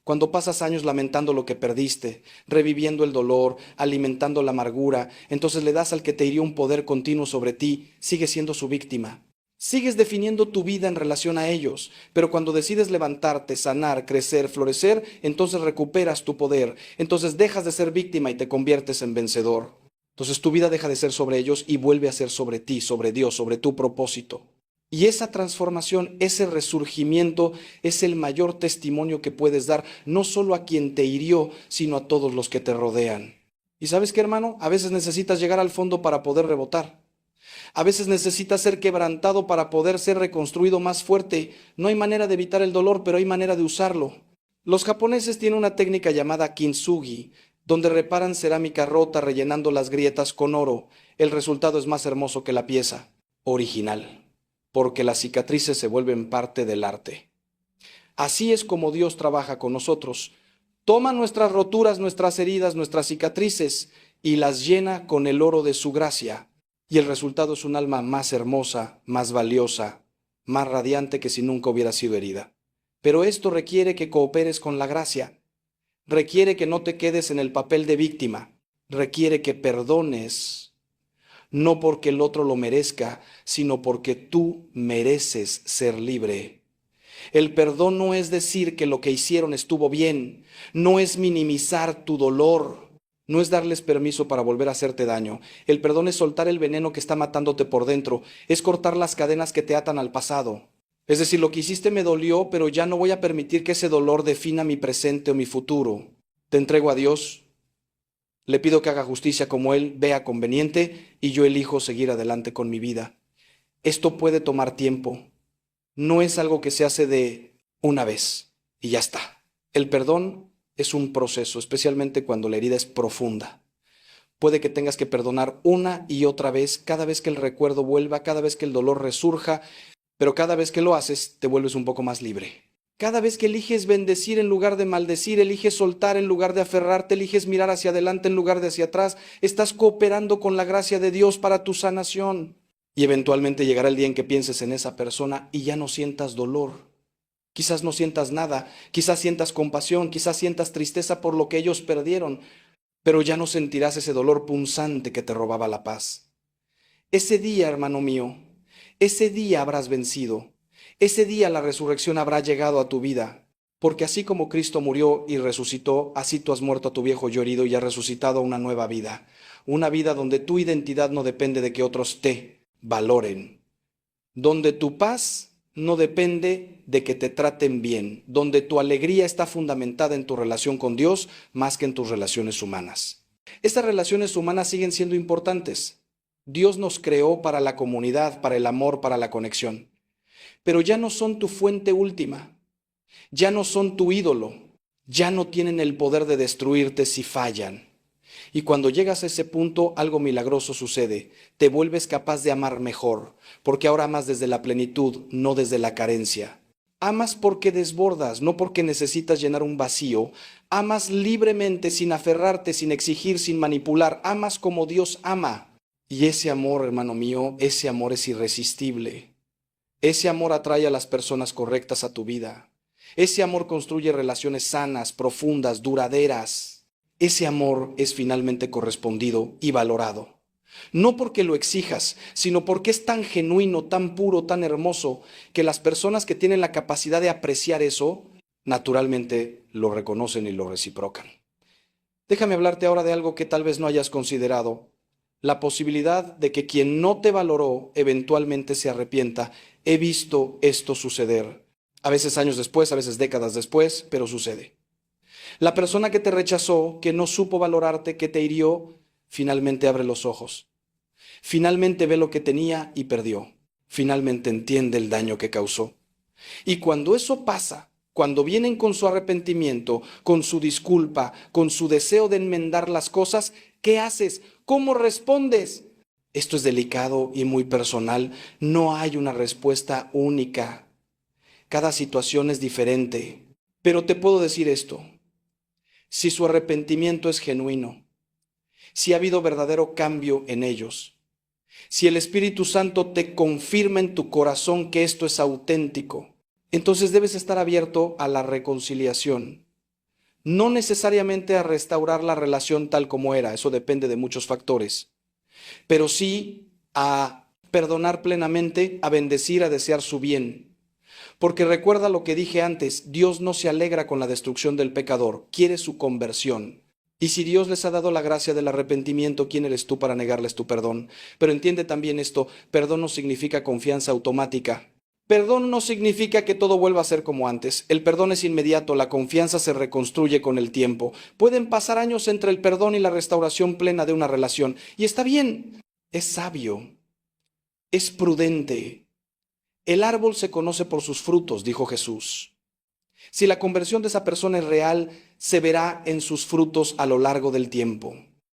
cuando pasas años lamentando lo que perdiste, reviviendo el dolor, alimentando la amargura, entonces le das al que te hirió un poder continuo sobre ti, sigues siendo su víctima. Sigues definiendo tu vida en relación a ellos, pero cuando decides levantarte, sanar, crecer, florecer, entonces recuperas tu poder, entonces dejas de ser víctima y te conviertes en vencedor. Entonces tu vida deja de ser sobre ellos y vuelve a ser sobre ti, sobre Dios, sobre tu propósito. Y esa transformación, ese resurgimiento es el mayor testimonio que puedes dar, no solo a quien te hirió, sino a todos los que te rodean. ¿Y sabes qué, hermano? A veces necesitas llegar al fondo para poder rebotar. A veces necesitas ser quebrantado para poder ser reconstruido más fuerte. No hay manera de evitar el dolor, pero hay manera de usarlo. Los japoneses tienen una técnica llamada kintsugi, donde reparan cerámica rota rellenando las grietas con oro. El resultado es más hermoso que la pieza original, porque las cicatrices se vuelven parte del arte. Así es como Dios trabaja con nosotros. Toma nuestras roturas, nuestras heridas, nuestras cicatrices y las llena con el oro de su gracia. Y el resultado es un alma más hermosa, más valiosa, más radiante que si nunca hubiera sido herida. Pero esto requiere que cooperes con la gracia. Requiere que no te quedes en el papel de víctima. Requiere que perdones, no porque el otro lo merezca, sino porque tú mereces ser libre. El perdón no es decir que lo que hicieron estuvo bien, no es minimizar tu dolor, no es darles permiso para volver a hacerte daño. El perdón es soltar el veneno que está matándote por dentro, es cortar las cadenas que te atan al pasado. Es decir, lo que hiciste me dolió, pero ya no voy a permitir que ese dolor defina mi presente o mi futuro. Te entrego a Dios, le pido que haga justicia como Él vea conveniente y yo elijo seguir adelante con mi vida. Esto puede tomar tiempo. No es algo que se hace de una vez y ya está. El perdón es un proceso, especialmente cuando la herida es profunda. Puede que tengas que perdonar una y otra vez, cada vez que el recuerdo vuelva, cada vez que el dolor resurja, pero cada vez que lo haces te vuelves un poco más libre. Cada vez que eliges bendecir en lugar de maldecir, eliges soltar en lugar de aferrarte, eliges mirar hacia adelante en lugar de hacia atrás, estás cooperando con la gracia de Dios para tu sanación. Y eventualmente llegará el día en que pienses en esa persona y ya no sientas dolor. Quizás no sientas nada, quizás sientas compasión, quizás sientas tristeza por lo que ellos perdieron, pero ya no sentirás ese dolor punzante que te robaba la paz. Ese día, hermano mío, ese día habrás vencido. Ese día la resurrección habrá llegado a tu vida, porque así como Cristo murió y resucitó, así tú has muerto a tu viejo yo herido y has resucitado a una nueva vida. Una vida donde tu identidad no depende de que otros te valoren, donde tu paz no depende de que te traten bien, donde tu alegría está fundamentada en tu relación con Dios más que en tus relaciones humanas. Estas relaciones humanas siguen siendo importantes. Dios nos creó para la comunidad, para el amor, para la conexión, pero ya no son tu fuente última, ya no son tu ídolo, ya no tienen el poder de destruirte si fallan. Y cuando llegas a ese punto, algo milagroso sucede. Te vuelves capaz de amar mejor, porque ahora amas desde la plenitud, no desde la carencia. Amas porque desbordas, no porque necesitas llenar un vacío. Amas libremente, sin aferrarte, sin exigir, sin manipular. Amas como Dios ama. Y ese amor, hermano mío, ese amor es irresistible. Ese amor atrae a las personas correctas a tu vida. Ese amor construye relaciones sanas, profundas, duraderas. Ese amor es finalmente correspondido y valorado. No porque lo exijas, sino porque es tan genuino, tan puro, tan hermoso, que las personas que tienen la capacidad de apreciar eso, naturalmente lo reconocen y lo reciprocan. Déjame hablarte ahora de algo que tal vez no hayas considerado. la posibilidad de que quien no te valoró eventualmente se arrepienta. He visto esto suceder. A veces años después, a veces décadas después, pero sucede. La persona que te rechazó, que no supo valorarte, que te hirió, finalmente abre los ojos. Finalmente ve lo que tenía y perdió. Finalmente entiende el daño que causó. Y cuando eso pasa, cuando vienen con su arrepentimiento, con su disculpa, con su deseo de enmendar las cosas, ¿qué haces? ¿Cómo respondes? Esto es delicado y muy personal. No hay una respuesta única. Cada situación es diferente. Pero te puedo decir esto. Si su arrepentimiento es genuino, si ha habido verdadero cambio en ellos, si el Espíritu Santo te confirma en tu corazón que esto es auténtico, entonces debes estar abierto a la reconciliación. No necesariamente a restaurar la relación tal como era, eso depende de muchos factores, pero sí a perdonar plenamente, a bendecir, a desear su bien. Porque recuerda lo que dije antes, Dios no se alegra con la destrucción del pecador, quiere su conversión. Y si Dios les ha dado la gracia del arrepentimiento, ¿quién eres tú para negarles tu perdón? Pero entiende también esto, perdón no significa confianza automática. Perdón no significa que todo vuelva a ser como antes. El perdón es inmediato, la confianza se reconstruye con el tiempo. Pueden pasar años entre el perdón y la restauración plena de una relación. Y está bien, es sabio, es prudente. El árbol se conoce por sus frutos, dijo Jesús. Si la conversión de esa persona es real, se verá en sus frutos a lo largo del tiempo.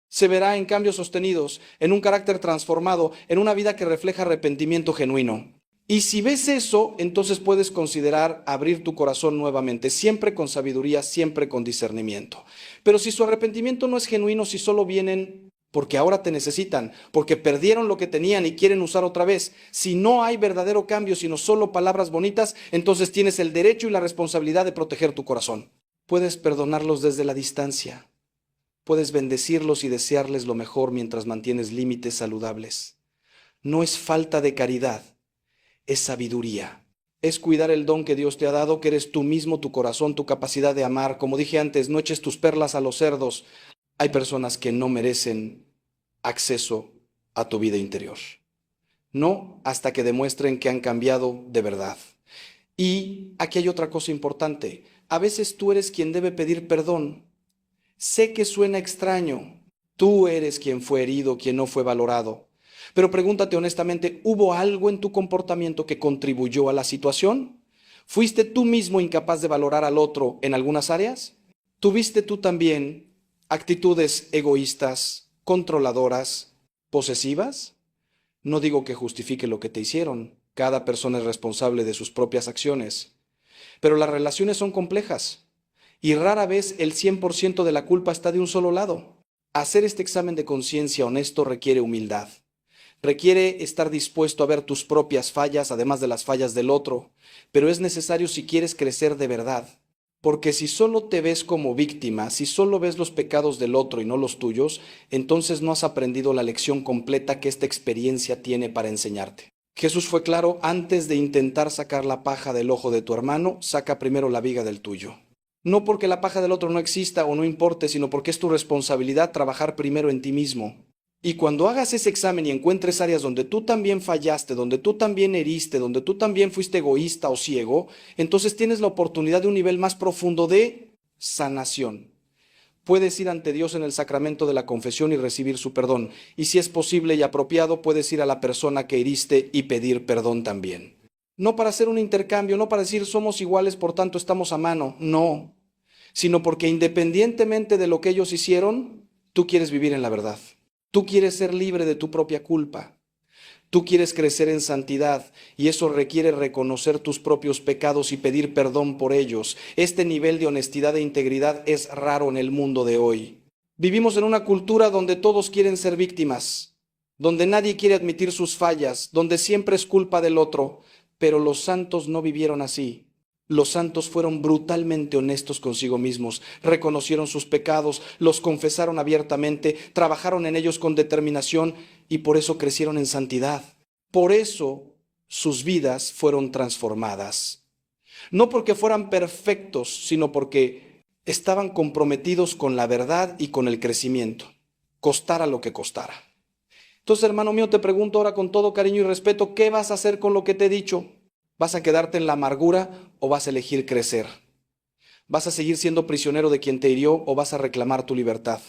Se verá en cambios sostenidos, en un carácter transformado, en una vida que refleja arrepentimiento genuino. Y si ves eso, entonces puedes considerar abrir tu corazón nuevamente, siempre con sabiduría, siempre con discernimiento. Pero si su arrepentimiento no es genuino, si solo vienen porque ahora te necesitan, porque perdieron lo que tenían y quieren usar otra vez, si no hay verdadero cambio, sino solo palabras bonitas, entonces tienes el derecho y la responsabilidad de proteger tu corazón. Puedes perdonarlos desde la distancia. Puedes bendecirlos y desearles lo mejor mientras mantienes límites saludables. No es falta de caridad, es sabiduría. Es cuidar el don que Dios te ha dado, que eres tú mismo, tu corazón, tu capacidad de amar. Como dije antes, no eches tus perlas a los cerdos. Hay personas que no merecen acceso a tu vida interior. No hasta que demuestren que han cambiado de verdad. Y aquí hay otra cosa importante. A veces tú eres quien debe pedir perdón. Sé que suena extraño. Tú eres quien fue herido, quien no fue valorado. Pero pregúntate honestamente, ¿hubo algo en tu comportamiento que contribuyó a la situación? ¿Fuiste tú mismo incapaz de valorar al otro en algunas áreas? ¿Tuviste tú también actitudes egoístas, controladoras, posesivas? No digo que justifique lo que te hicieron. Cada persona es responsable de sus propias acciones. Pero las relaciones son complejas y rara vez el 100% de la culpa está de un solo lado. Hacer este examen de conciencia honesto requiere humildad. Requiere estar dispuesto a ver tus propias fallas, además de las fallas del otro, pero es necesario si quieres crecer de verdad. Porque si solo te ves como víctima, si solo ves los pecados del otro y no los tuyos, entonces no has aprendido la lección completa que esta experiencia tiene para enseñarte. Jesús fue claro, antes de intentar sacar la paja del ojo de tu hermano, saca primero la viga del tuyo. No porque la paja del otro no exista o no importe, sino porque es tu responsabilidad trabajar primero en ti mismo. Y cuando hagas ese examen y encuentres áreas donde tú también fallaste, donde tú también heriste, donde tú también fuiste egoísta o ciego, entonces tienes la oportunidad de un nivel más profundo de sanación. Puedes ir ante Dios en el sacramento de la confesión y recibir su perdón. Y si es posible y apropiado, puedes ir a la persona que heriste y pedir perdón también. No para hacer un intercambio, no para decir somos iguales, por tanto estamos a mano, no. Sino porque independientemente de lo que ellos hicieron, tú quieres vivir en la verdad. Tú quieres ser libre de tu propia culpa. Tú quieres crecer en santidad y eso requiere reconocer tus propios pecados y pedir perdón por ellos. Este nivel de honestidad e integridad es raro en el mundo de hoy. Vivimos en una cultura donde todos quieren ser víctimas, donde nadie quiere admitir sus fallas, donde siempre es culpa del otro, pero los santos no vivieron así. Los santos fueron brutalmente honestos consigo mismos, reconocieron sus pecados, los confesaron abiertamente, trabajaron en ellos con determinación y por eso crecieron en santidad. Por eso sus vidas fueron transformadas. No porque fueran perfectos, sino porque estaban comprometidos con la verdad y con el crecimiento, costara lo que costara. Entonces, hermano mío, te pregunto ahora con todo cariño y respeto, ¿qué vas a hacer con lo que te he dicho? ¿Vas a quedarte en la amargura o vas a elegir crecer? ¿Vas a seguir siendo prisionero de quien te hirió o vas a reclamar tu libertad?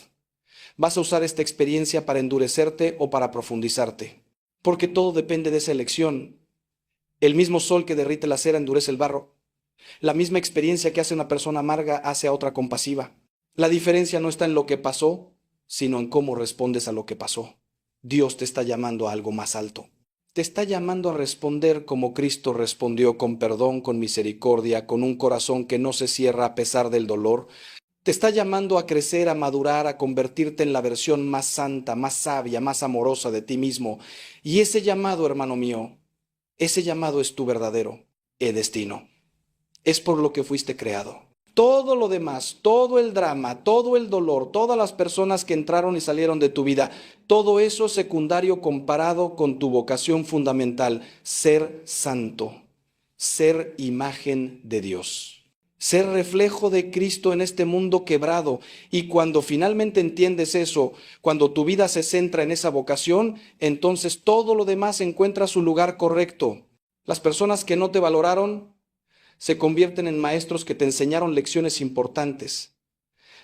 ¿Vas a usar esta experiencia para endurecerte o para profundizarte? Porque todo depende de esa elección. El mismo sol que derrite la cera endurece el barro. La misma experiencia que hace una persona amarga hace a otra compasiva. La diferencia no está en lo que pasó, sino en cómo respondes a lo que pasó. Dios te está llamando a algo más alto. Te está llamando a responder como Cristo respondió, con perdón, con misericordia, con un corazón que no se cierra a pesar del dolor. Te está llamando a crecer, a madurar, a convertirte en la versión más santa, más sabia, más amorosa de ti mismo. Y ese llamado, hermano mío, ese llamado es tu verdadero destino. Es por lo que fuiste creado. Todo lo demás, todo el drama, todo el dolor, todas las personas que entraron y salieron de tu vida, todo eso secundario comparado con tu vocación fundamental, ser santo, ser imagen de Dios, ser reflejo de Cristo en este mundo quebrado. Y cuando finalmente entiendes eso, cuando tu vida se centra en esa vocación, entonces todo lo demás encuentra su lugar correcto. Las personas que no te valoraron se convierten en maestros que te enseñaron lecciones importantes.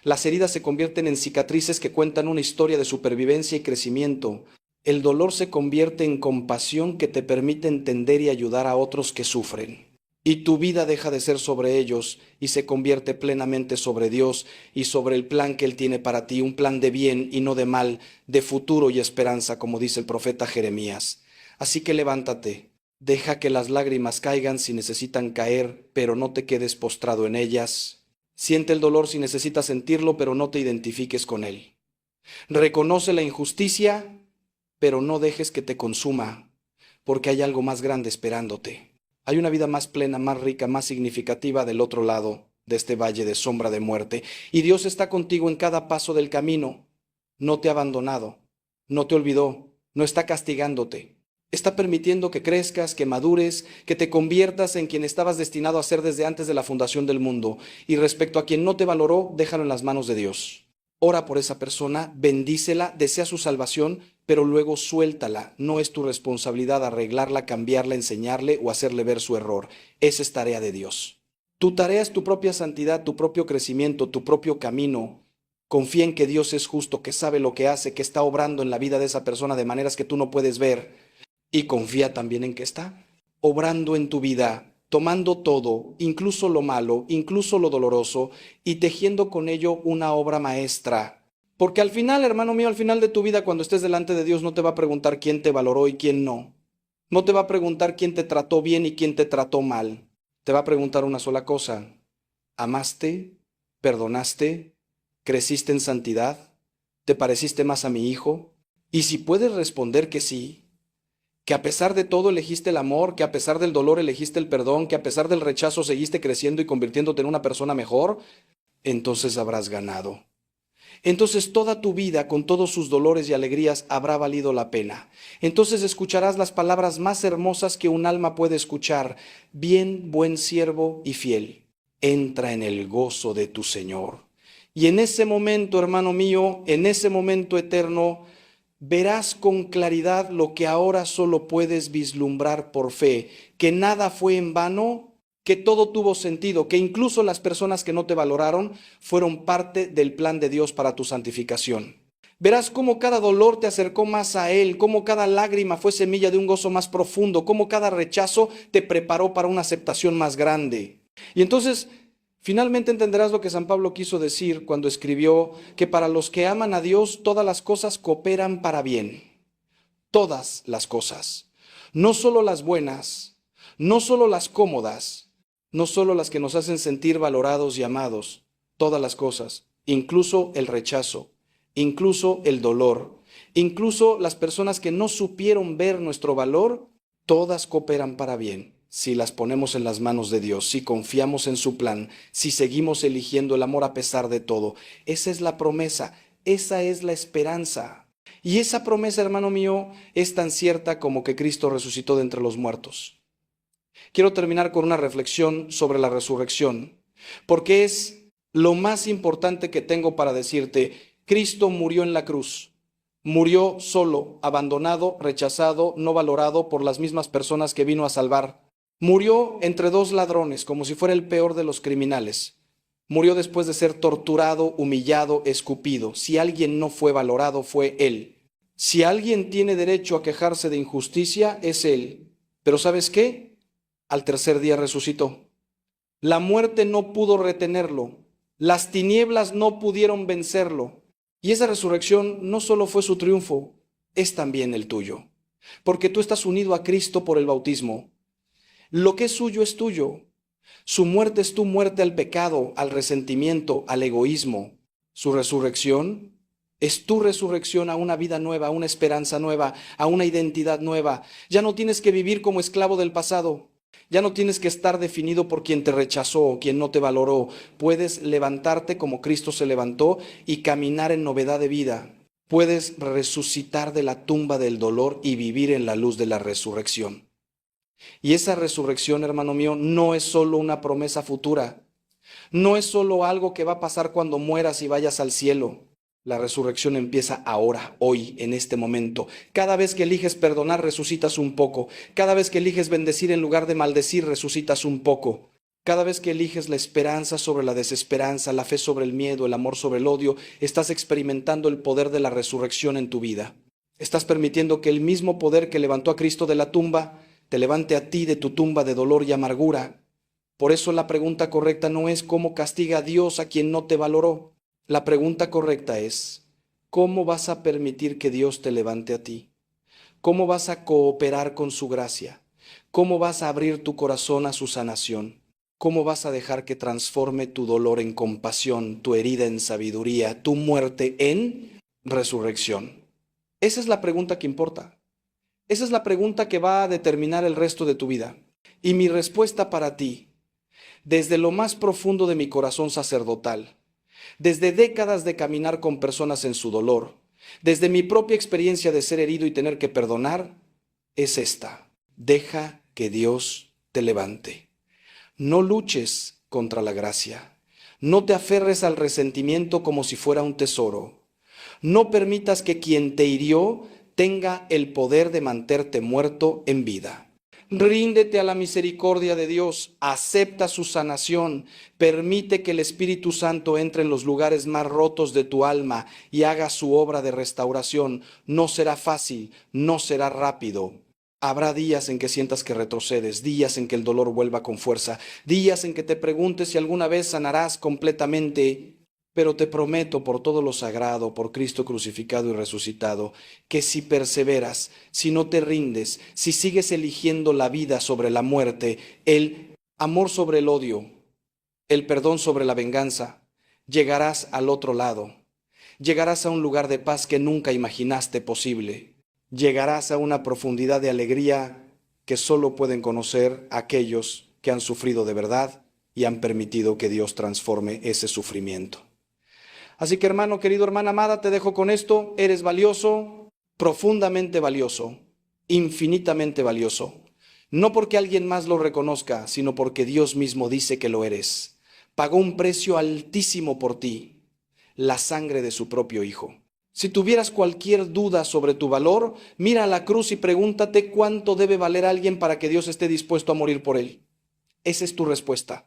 Las heridas se convierten en cicatrices que cuentan una historia de supervivencia y crecimiento. El dolor se convierte en compasión que te permite entender y ayudar a otros que sufren. Y tu vida deja de ser sobre ellos y se convierte plenamente sobre Dios y sobre el plan que Él tiene para ti, un plan de bien y no de mal, de futuro y esperanza, como dice el profeta Jeremías. Así que levántate. Deja que las lágrimas caigan si necesitan caer, pero no te quedes postrado en ellas. Siente el dolor si necesitas sentirlo, pero no te identifiques con él. Reconoce la injusticia, pero no dejes que te consuma, porque hay algo más grande esperándote. Hay una vida más plena, más rica, más significativa del otro lado de este valle de sombra de muerte. Y Dios está contigo en cada paso del camino. No te ha abandonado, no te olvidó, no está castigándote. Está permitiendo que crezcas, que madures, que te conviertas en quien estabas destinado a ser desde antes de la fundación del mundo. Y respecto a quien no te valoró, déjalo en las manos de Dios. Ora por esa persona, bendícela, desea su salvación, pero luego suéltala. No es tu responsabilidad arreglarla, cambiarla, enseñarle o hacerle ver su error. Esa es tarea de Dios. Tu tarea es tu propia santidad, tu propio crecimiento, tu propio camino. Confía en que Dios es justo, que sabe lo que hace, que está obrando en la vida de esa persona de maneras que tú no puedes ver. Y confía también en que está obrando en tu vida, tomando todo, incluso lo malo, incluso lo doloroso, y tejiendo con ello una obra maestra. Porque al final, hermano mío, al final de tu vida, cuando estés delante de Dios, no te va a preguntar quién te valoró y quién no. No te va a preguntar quién te trató bien y quién te trató mal. Te va a preguntar una sola cosa: ¿amaste? ¿Perdonaste? ¿Creciste en santidad? ¿Te pareciste más a mi hijo? Y si puedes responder que sí, que a pesar de todo elegiste el amor, que a pesar del dolor elegiste el perdón, que a pesar del rechazo seguiste creciendo y convirtiéndote en una persona mejor, entonces habrás ganado. Entonces toda tu vida, con todos sus dolores y alegrías, habrá valido la pena. Entonces escucharás las palabras más hermosas que un alma puede escuchar: bien, buen siervo y fiel, entra en el gozo de tu Señor. Y en ese momento, hermano mío, en ese momento eterno, verás con claridad lo que ahora solo puedes vislumbrar por fe: que nada fue en vano, que todo tuvo sentido, que incluso las personas que no te valoraron fueron parte del plan de Dios para tu santificación. Verás cómo cada dolor te acercó más a Él, cómo cada lágrima fue semilla de un gozo más profundo, cómo cada rechazo te preparó para una aceptación más grande. Y entonces finalmente entenderás lo que San Pablo quiso decir cuando escribió que para los que aman a Dios todas las cosas cooperan para bien. Todas las cosas. No solo las buenas, no solo las cómodas, no solo las que nos hacen sentir valorados y amados. Todas las cosas, incluso el rechazo, incluso el dolor, incluso las personas que no supieron ver nuestro valor, todas cooperan para bien. Si las ponemos en las manos de Dios, si confiamos en su plan, si seguimos eligiendo el amor a pesar de todo. Esa es la promesa, esa es la esperanza. Y esa promesa, hermano mío, es tan cierta como que Cristo resucitó de entre los muertos. Quiero terminar con una reflexión sobre la resurrección, porque es lo más importante que tengo para decirte. Cristo murió en la cruz, Murió solo, abandonado, rechazado, no valorado por las mismas personas que vino a salvar. Murió entre dos ladrones, como si fuera el peor de los criminales. Murió después de ser torturado, humillado, escupido. Si alguien no fue valorado, fue él. Si alguien tiene derecho a quejarse de injusticia, es él. Pero ¿sabes qué? Al tercer día resucitó. La muerte no pudo retenerlo. Las tinieblas no pudieron vencerlo. Y esa resurrección no solo fue su triunfo, es también el tuyo. Porque tú estás unido a Cristo por el bautismo. Lo que es suyo es tuyo. Su muerte es tu muerte al pecado, al resentimiento, al egoísmo. Su resurrección es tu resurrección a una vida nueva, a una esperanza nueva, a una identidad nueva. Ya no tienes que vivir como esclavo del pasado. Ya no tienes que estar definido por quien te rechazó o quien no te valoró. Puedes levantarte como Cristo se levantó y caminar en novedad de vida. Puedes resucitar de la tumba del dolor y vivir en la luz de la resurrección. Y esa resurrección, hermano mío, no es solo una promesa futura. No es solo algo que va a pasar cuando mueras y vayas al cielo. La resurrección empieza ahora, hoy, en este momento. Cada vez que eliges perdonar, resucitas un poco. Cada vez que eliges bendecir en lugar de maldecir, resucitas un poco. Cada vez que eliges la esperanza sobre la desesperanza, la fe sobre el miedo, el amor sobre el odio, estás experimentando el poder de la resurrección en tu vida. Estás permitiendo que el mismo poder que levantó a Cristo de la tumba, te levante a ti de tu tumba de dolor y amargura. Por eso la pregunta correcta no es cómo castiga a Dios a quien no te valoró. La pregunta correcta es, ¿cómo vas a permitir que Dios te levante a ti? ¿Cómo vas a cooperar con su gracia? ¿Cómo vas a abrir tu corazón a su sanación? ¿Cómo vas a dejar que transforme tu dolor en compasión, tu herida en sabiduría, tu muerte en resurrección? Esa es la pregunta que importa. Esa es la pregunta que va a determinar el resto de tu vida. Y mi respuesta para ti, desde lo más profundo de mi corazón sacerdotal, desde décadas de caminar con personas en su dolor, desde mi propia experiencia de ser herido y tener que perdonar, es esta: deja que Dios te levante. No luches contra la gracia. No te aferres al resentimiento como si fuera un tesoro. No permitas que quien te hirió tenga el poder de mantenerte muerto en vida. Ríndete a la misericordia de Dios, acepta su sanación, permite que el Espíritu Santo entre en los lugares más rotos de tu alma y haga su obra de restauración. No será fácil, no será rápido. Habrá días en que sientas que retrocedes, días en que el dolor vuelva con fuerza, días en que te preguntes si alguna vez sanarás completamente. Pero te prometo por todo lo sagrado, por Cristo crucificado y resucitado, que si perseveras, si no te rindes, si sigues eligiendo la vida sobre la muerte, el amor sobre el odio, el perdón sobre la venganza, llegarás al otro lado. Llegarás a un lugar de paz que nunca imaginaste posible. Llegarás a una profundidad de alegría que solo pueden conocer aquellos que han sufrido de verdad y han permitido que Dios transforme ese sufrimiento. Así que hermano querido, hermana amada, te dejo con esto. Eres valioso, profundamente valioso, infinitamente valioso. No porque alguien más lo reconozca, sino porque Dios mismo dice que lo eres. Pagó un precio altísimo por ti, la sangre de su propio Hijo. Si tuvieras cualquier duda sobre tu valor, mira a la cruz y pregúntate cuánto debe valer alguien para que Dios esté dispuesto a morir por él. Esa es tu respuesta,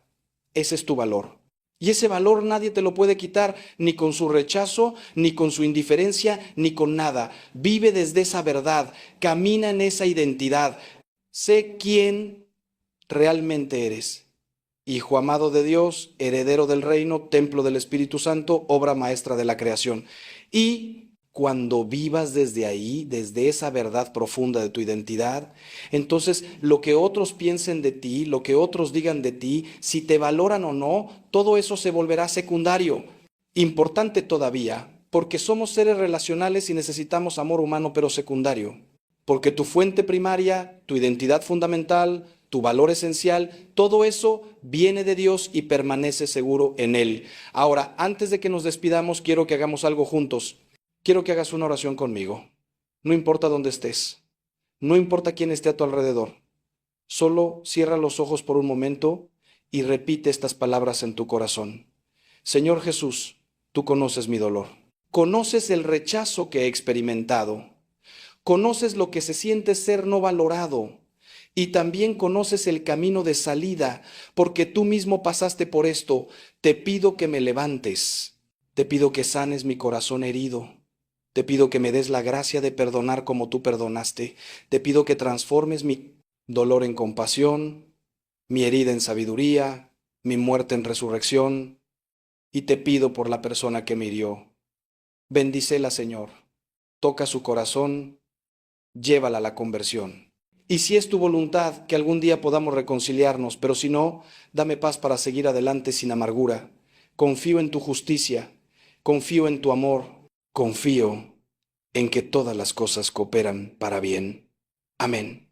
ese es tu valor. Y ese valor nadie te lo puede quitar, ni con su rechazo, ni con su indiferencia, ni con nada. Vive desde esa verdad, camina en esa identidad. Sé quién realmente eres. Hijo amado de Dios, heredero del reino, templo del Espíritu Santo, obra maestra de la creación. Y cuando vivas desde ahí, desde esa verdad profunda de tu identidad, entonces lo que otros piensen de ti, lo que otros digan de ti, si te valoran o no, todo eso se volverá secundario. Importante todavía, porque somos seres relacionales y necesitamos amor humano, pero secundario. Porque tu fuente primaria, tu identidad fundamental, tu valor esencial, todo eso viene de Dios y permanece seguro en Él. Ahora, antes de que nos despidamos, quiero que hagamos algo juntos. Quiero que hagas una oración conmigo. No importa dónde estés, no importa quién esté a tu alrededor. Solo cierra los ojos por un momento y repite estas palabras en tu corazón. Señor Jesús, tú conoces mi dolor. Conoces el rechazo que he experimentado. Conoces lo que se siente ser no valorado. Y también conoces el camino de salida, porque tú mismo pasaste por esto. Te pido que me levantes. Te pido que sanes mi corazón herido. Te pido que me des la gracia de perdonar como tú perdonaste. Te pido que transformes mi dolor en compasión, mi herida en sabiduría, mi muerte en resurrección. Y te pido por la persona que me hirió. Bendícela, Señor. Toca su corazón, llévala a la conversión. Y si es tu voluntad que algún día podamos reconciliarnos, pero si no, dame paz para seguir adelante sin amargura. Confío en tu justicia, confío en tu amor, confío en que todas las cosas cooperan para bien. Amén.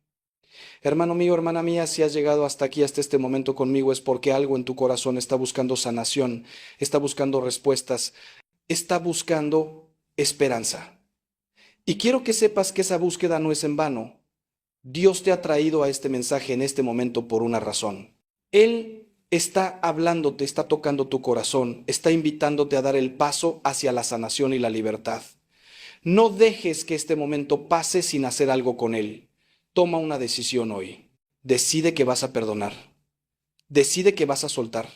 Hermano mío, hermana mía, si has llegado hasta aquí, hasta este momento conmigo, es porque algo en tu corazón está buscando sanación, está buscando respuestas, está buscando esperanza. Y quiero que sepas que esa búsqueda no es en vano. Dios te ha traído a este mensaje en este momento por una razón. Él está hablándote, está tocando tu corazón, está invitándote a dar el paso hacia la sanación y la libertad. No dejes que este momento pase sin hacer algo con él. Toma una decisión hoy. Decide que vas a perdonar. Decide que vas a soltar.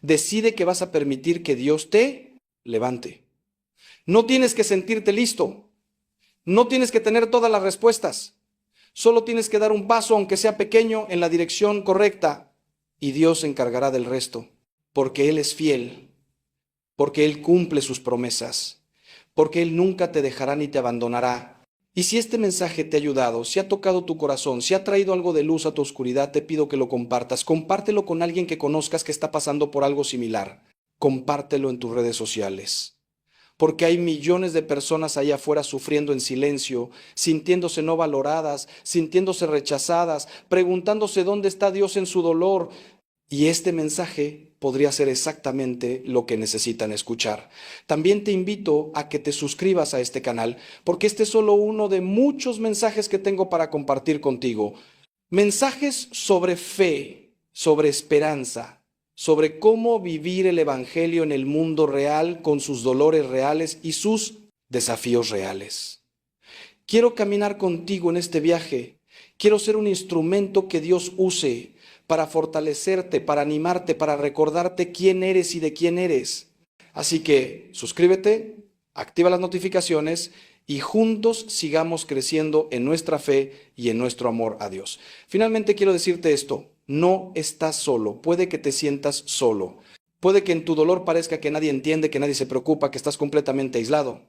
Decide que vas a permitir que Dios te levante. No tienes que sentirte listo. No tienes que tener todas las respuestas. Solo tienes que dar un paso, aunque sea pequeño, en la dirección correcta, y Dios se encargará del resto, porque Él es fiel, porque Él cumple sus promesas, porque Él nunca te dejará ni te abandonará. Y si este mensaje te ha ayudado, si ha tocado tu corazón, si ha traído algo de luz a tu oscuridad, te pido que lo compartas. Compártelo con alguien que conozcas que está pasando por algo similar. Compártelo en tus redes sociales. Porque hay millones de personas allá afuera sufriendo en silencio, sintiéndose no valoradas, sintiéndose rechazadas, preguntándose dónde está Dios en su dolor. Y este mensaje podría ser exactamente lo que necesitan escuchar. También te invito a que te suscribas a este canal, porque este es solo uno de muchos mensajes que tengo para compartir contigo. Mensajes sobre fe, sobre esperanza, sobre cómo vivir el Evangelio en el mundo real con sus dolores reales y sus desafíos reales. Quiero caminar contigo en este viaje. Quiero ser un instrumento que Dios use para fortalecerte, para animarte, para recordarte quién eres y de quién eres. Así que suscríbete, activa las notificaciones y juntos sigamos creciendo en nuestra fe y en nuestro amor a Dios. Finalmente quiero decirte esto. No estás solo, puede que te sientas solo, puede que en tu dolor parezca que nadie entiende, que nadie se preocupa, que estás completamente aislado,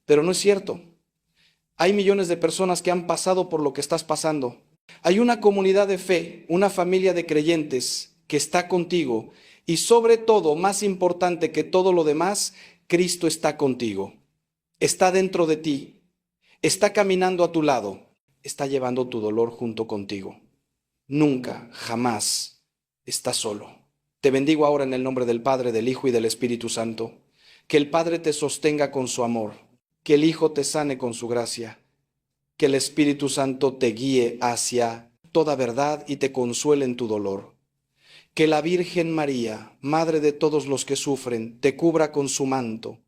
pero no es cierto. Hay millones de personas que han pasado por lo que estás pasando. Hay una comunidad de fe, una familia de creyentes que está contigo y sobre todo, más importante que todo lo demás, Cristo está contigo, está dentro de ti, está caminando a tu lado, está llevando tu dolor junto contigo. Nunca, jamás estás solo. Te bendigo ahora en el nombre del Padre, del Hijo y del Espíritu Santo. Que el Padre te sostenga con su amor, que el Hijo te sane con su gracia, que el Espíritu Santo te guíe hacia toda verdad y te consuele en tu dolor. Que la Virgen María, Madre de todos los que sufren, te cubra con su manto.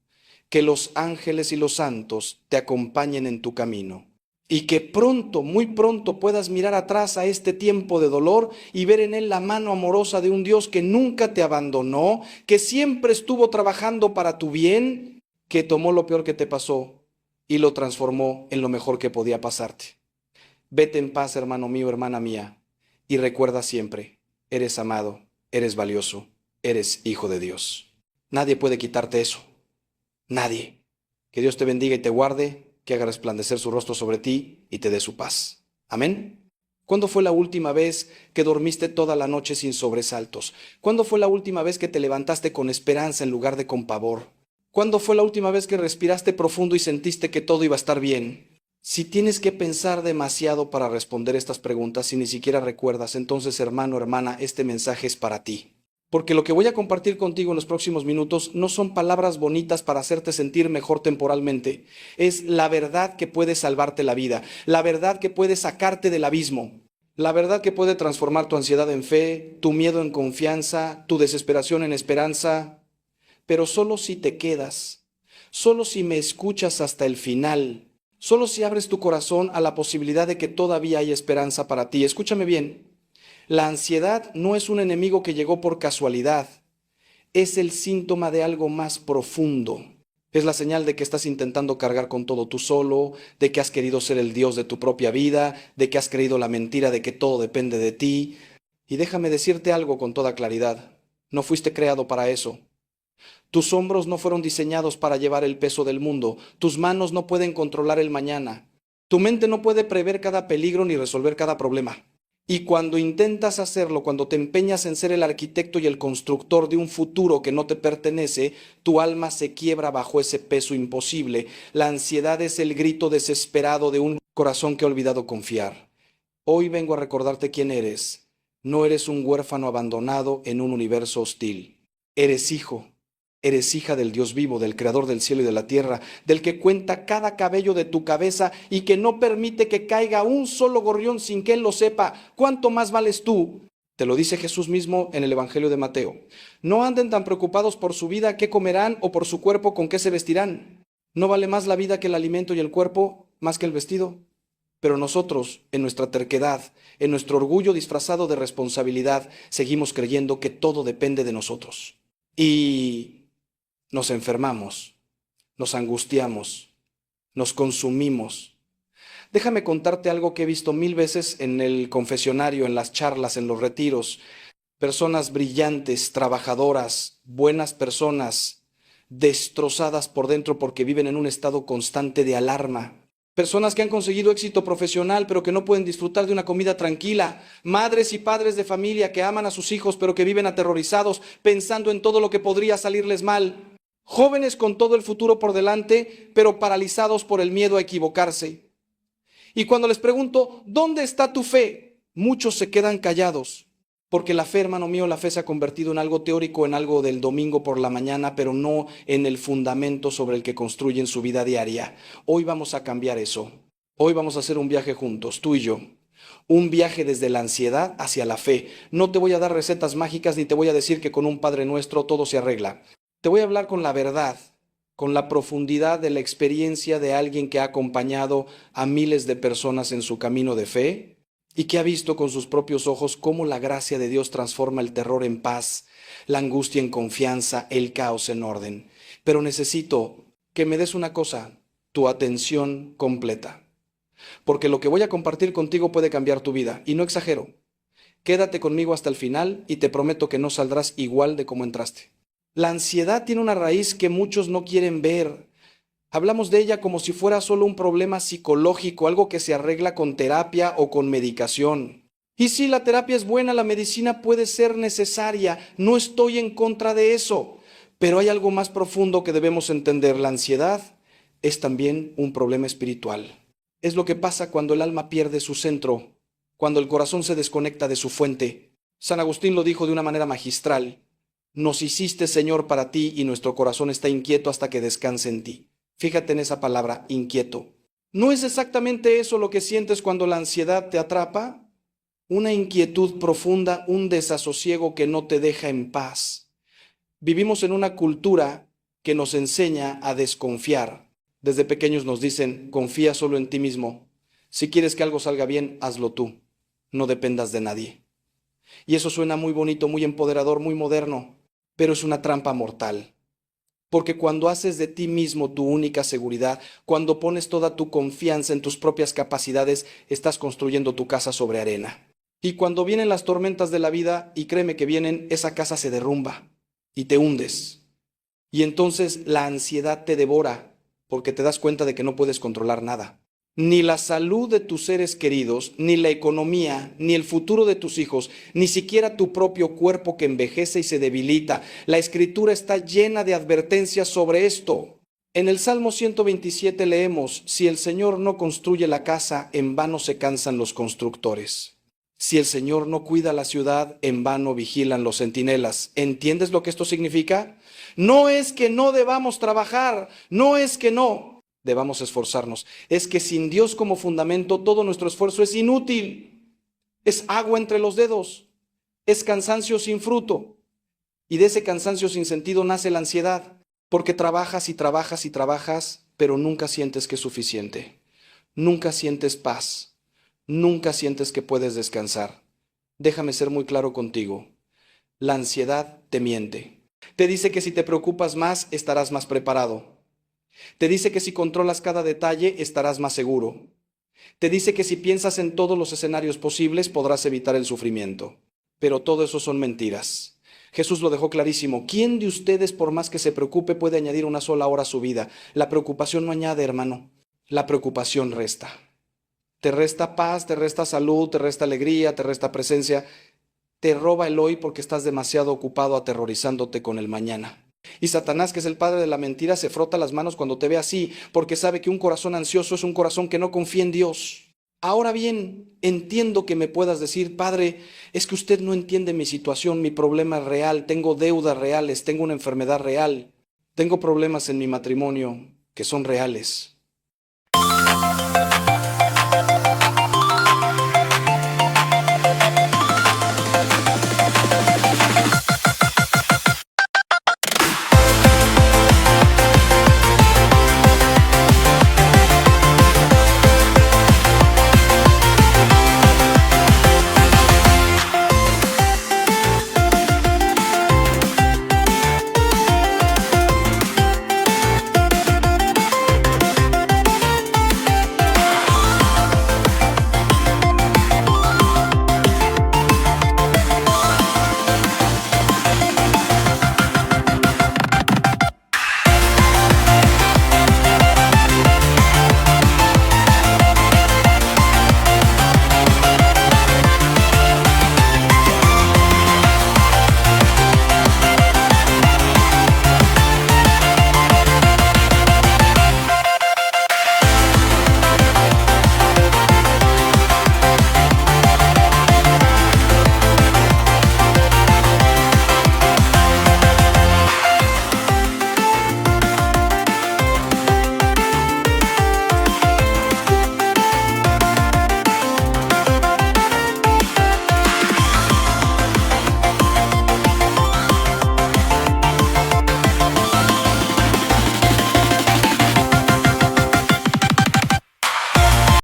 Que los ángeles y los santos te acompañen en tu camino. Y que pronto, muy pronto puedas mirar atrás a este tiempo de dolor y ver en él la mano amorosa de un Dios que nunca te abandonó, que siempre estuvo trabajando para tu bien, que tomó lo peor que te pasó y lo transformó en lo mejor que podía pasarte. Vete en paz, hermano mío, hermana mía, y recuerda siempre, eres amado, eres valioso, eres hijo de Dios. Nadie puede quitarte eso. Nadie. Que Dios te bendiga y te guarde, que haga resplandecer su rostro sobre ti y te dé su paz. Amén. ¿Cuándo fue la última vez que dormiste toda la noche sin sobresaltos? ¿Cuándo fue la última vez que te levantaste con esperanza en lugar de con pavor? ¿Cuándo fue la última vez que respiraste profundo y sentiste que todo iba a estar bien? Si tienes que pensar demasiado para responder estas preguntas y ni siquiera recuerdas, entonces, hermano, hermana, este mensaje es para ti. Porque lo que voy a compartir contigo en los próximos minutos no son palabras bonitas para hacerte sentir mejor temporalmente. Es la verdad que puede salvarte la vida, la verdad que puede sacarte del abismo, la verdad que puede transformar tu ansiedad en fe, tu miedo en confianza, tu desesperación en esperanza, pero solo si te quedas, solo si me escuchas hasta el final, solo si abres tu corazón a la posibilidad de que todavía hay esperanza para ti. Escúchame bien, la ansiedad no es un enemigo que llegó por casualidad, es el síntoma de algo más profundo. Es la señal de que estás intentando cargar con todo tú solo, de que has querido ser el Dios de tu propia vida, de que has creído la mentira de que todo depende de ti. Y déjame decirte algo con toda claridad, no fuiste creado para eso. Tus hombros no fueron diseñados para llevar el peso del mundo, tus manos no pueden controlar el mañana, tu mente no puede prever cada peligro ni resolver cada problema. Y cuando intentas hacerlo, cuando te empeñas en ser el arquitecto y el constructor de un futuro que no te pertenece, tu alma se quiebra bajo ese peso imposible. La ansiedad es el grito desesperado de un corazón que ha olvidado confiar. Hoy vengo a recordarte quién eres. No eres un huérfano abandonado en un universo hostil. Eres hijo. Eres hija del Dios vivo, del Creador del cielo y de la tierra, del que cuenta cada cabello de tu cabeza y que no permite que caiga un solo gorrión sin que Él lo sepa. ¿Cuánto más vales tú? Te lo dice Jesús mismo en el Evangelio de Mateo. No anden tan preocupados por su vida, qué comerán, o por su cuerpo, con qué se vestirán. ¿No vale más la vida que el alimento y el cuerpo, más que el vestido? Pero nosotros, en nuestra terquedad, en nuestro orgullo disfrazado de responsabilidad, seguimos creyendo que todo depende de nosotros. Y nos enfermamos, nos angustiamos, nos consumimos. Déjame contarte algo que he visto 1000 veces en el confesionario, en las charlas, en los retiros. Personas brillantes, trabajadoras, buenas personas, destrozadas por dentro porque viven en un estado constante de alarma. Personas que han conseguido éxito profesional pero que no pueden disfrutar de una comida tranquila. Madres y padres de familia que aman a sus hijos pero que viven aterrorizados pensando en todo lo que podría salirles mal. Jóvenes con todo el futuro por delante, pero paralizados por el miedo a equivocarse. Y cuando les pregunto, ¿dónde está tu fe? Muchos se quedan callados, porque la fe, hermano mío, la fe se ha convertido en algo teórico, en algo del domingo por la mañana, pero no en el fundamento sobre el que construyen su vida diaria. Hoy vamos a cambiar eso. Hoy vamos a hacer un viaje juntos, tú y yo. Un viaje desde la ansiedad hacia la fe. No te voy a dar recetas mágicas ni te voy a decir que con un Padre Nuestro todo se arregla. Te voy a hablar con la verdad, con la profundidad de la experiencia de alguien que ha acompañado a miles de personas en su camino de fe y que ha visto con sus propios ojos cómo la gracia de Dios transforma el terror en paz, la angustia en confianza, el caos en orden. Pero necesito que me des una cosa, tu atención completa, porque lo que voy a compartir contigo puede cambiar tu vida, y no exagero. Quédate conmigo hasta el final y te prometo que no saldrás igual de como entraste. La ansiedad tiene una raíz que muchos no quieren ver. Hablamos de ella como si fuera solo un problema psicológico, algo que se arregla con terapia o con medicación. Y sí, la terapia es buena, la medicina puede ser necesaria, no estoy en contra de eso, pero hay algo más profundo que debemos entender. La ansiedad es también un problema espiritual. Es lo que pasa cuando el alma pierde su centro, cuando el corazón se desconecta de su fuente. San Agustín lo dijo de una manera magistral. Nos hiciste, Señor, para ti y nuestro corazón está inquieto hasta que descanse en ti. Fíjate en esa palabra, inquieto. ¿No es exactamente eso lo que sientes cuando la ansiedad te atrapa? Una inquietud profunda, un desasosiego que no te deja en paz. Vivimos en una cultura que nos enseña a desconfiar. Desde pequeños nos dicen, confía solo en ti mismo. Si quieres que algo salga bien, hazlo tú. No dependas de nadie. Y eso suena muy bonito, muy empoderador, muy moderno, pero es una trampa mortal. Porque cuando haces de ti mismo tu única seguridad, cuando pones toda tu confianza en tus propias capacidades, estás construyendo tu casa sobre arena. Y cuando vienen las tormentas de la vida, y créeme que vienen, esa casa se derrumba y te hundes. Y entonces la ansiedad te devora porque te das cuenta de que no puedes controlar nada. Ni la salud de tus seres queridos, ni la economía, ni el futuro de tus hijos, ni siquiera tu propio cuerpo que envejece y se debilita. La Escritura está llena de advertencias sobre esto. En el Salmo 127 leemos, si el Señor no construye la casa, en vano se cansan los constructores. Si el Señor no cuida la ciudad, en vano vigilan los centinelas. ¿Entiendes lo que esto significa? No es que no debamos trabajar, no es que no debamos esforzarnos. Es que sin Dios como fundamento, todo nuestro esfuerzo es inútil. Es agua entre los dedos. Es cansancio sin fruto. Y de ese cansancio sin sentido nace la ansiedad. Porque trabajas y trabajas y trabajas, pero nunca sientes que es suficiente. Nunca sientes paz. Nunca sientes que puedes descansar. Déjame ser muy claro contigo. La ansiedad te miente. Te dice que si te preocupas más, estarás más preparado. Te dice que si controlas cada detalle, estarás más seguro. Te dice que si piensas en todos los escenarios posibles, podrás evitar el sufrimiento. Pero todo eso son mentiras. Jesús lo dejó clarísimo. ¿Quién de ustedes, por más que se preocupe, puede añadir una sola hora a su vida? La preocupación no añade, hermano. La preocupación resta. Te resta paz, te resta salud, te resta alegría, te resta presencia. Te roba el hoy porque estás demasiado ocupado aterrorizándote con el mañana. Y Satanás, que es el padre de la mentira, se frota las manos cuando te ve así, porque sabe que un corazón ansioso es un corazón que no confía en Dios. Ahora bien, entiendo que me puedas decir: Padre, es que usted no entiende mi situación, mi problema es real, tengo deudas reales, tengo una enfermedad real, tengo problemas en mi matrimonio que son reales.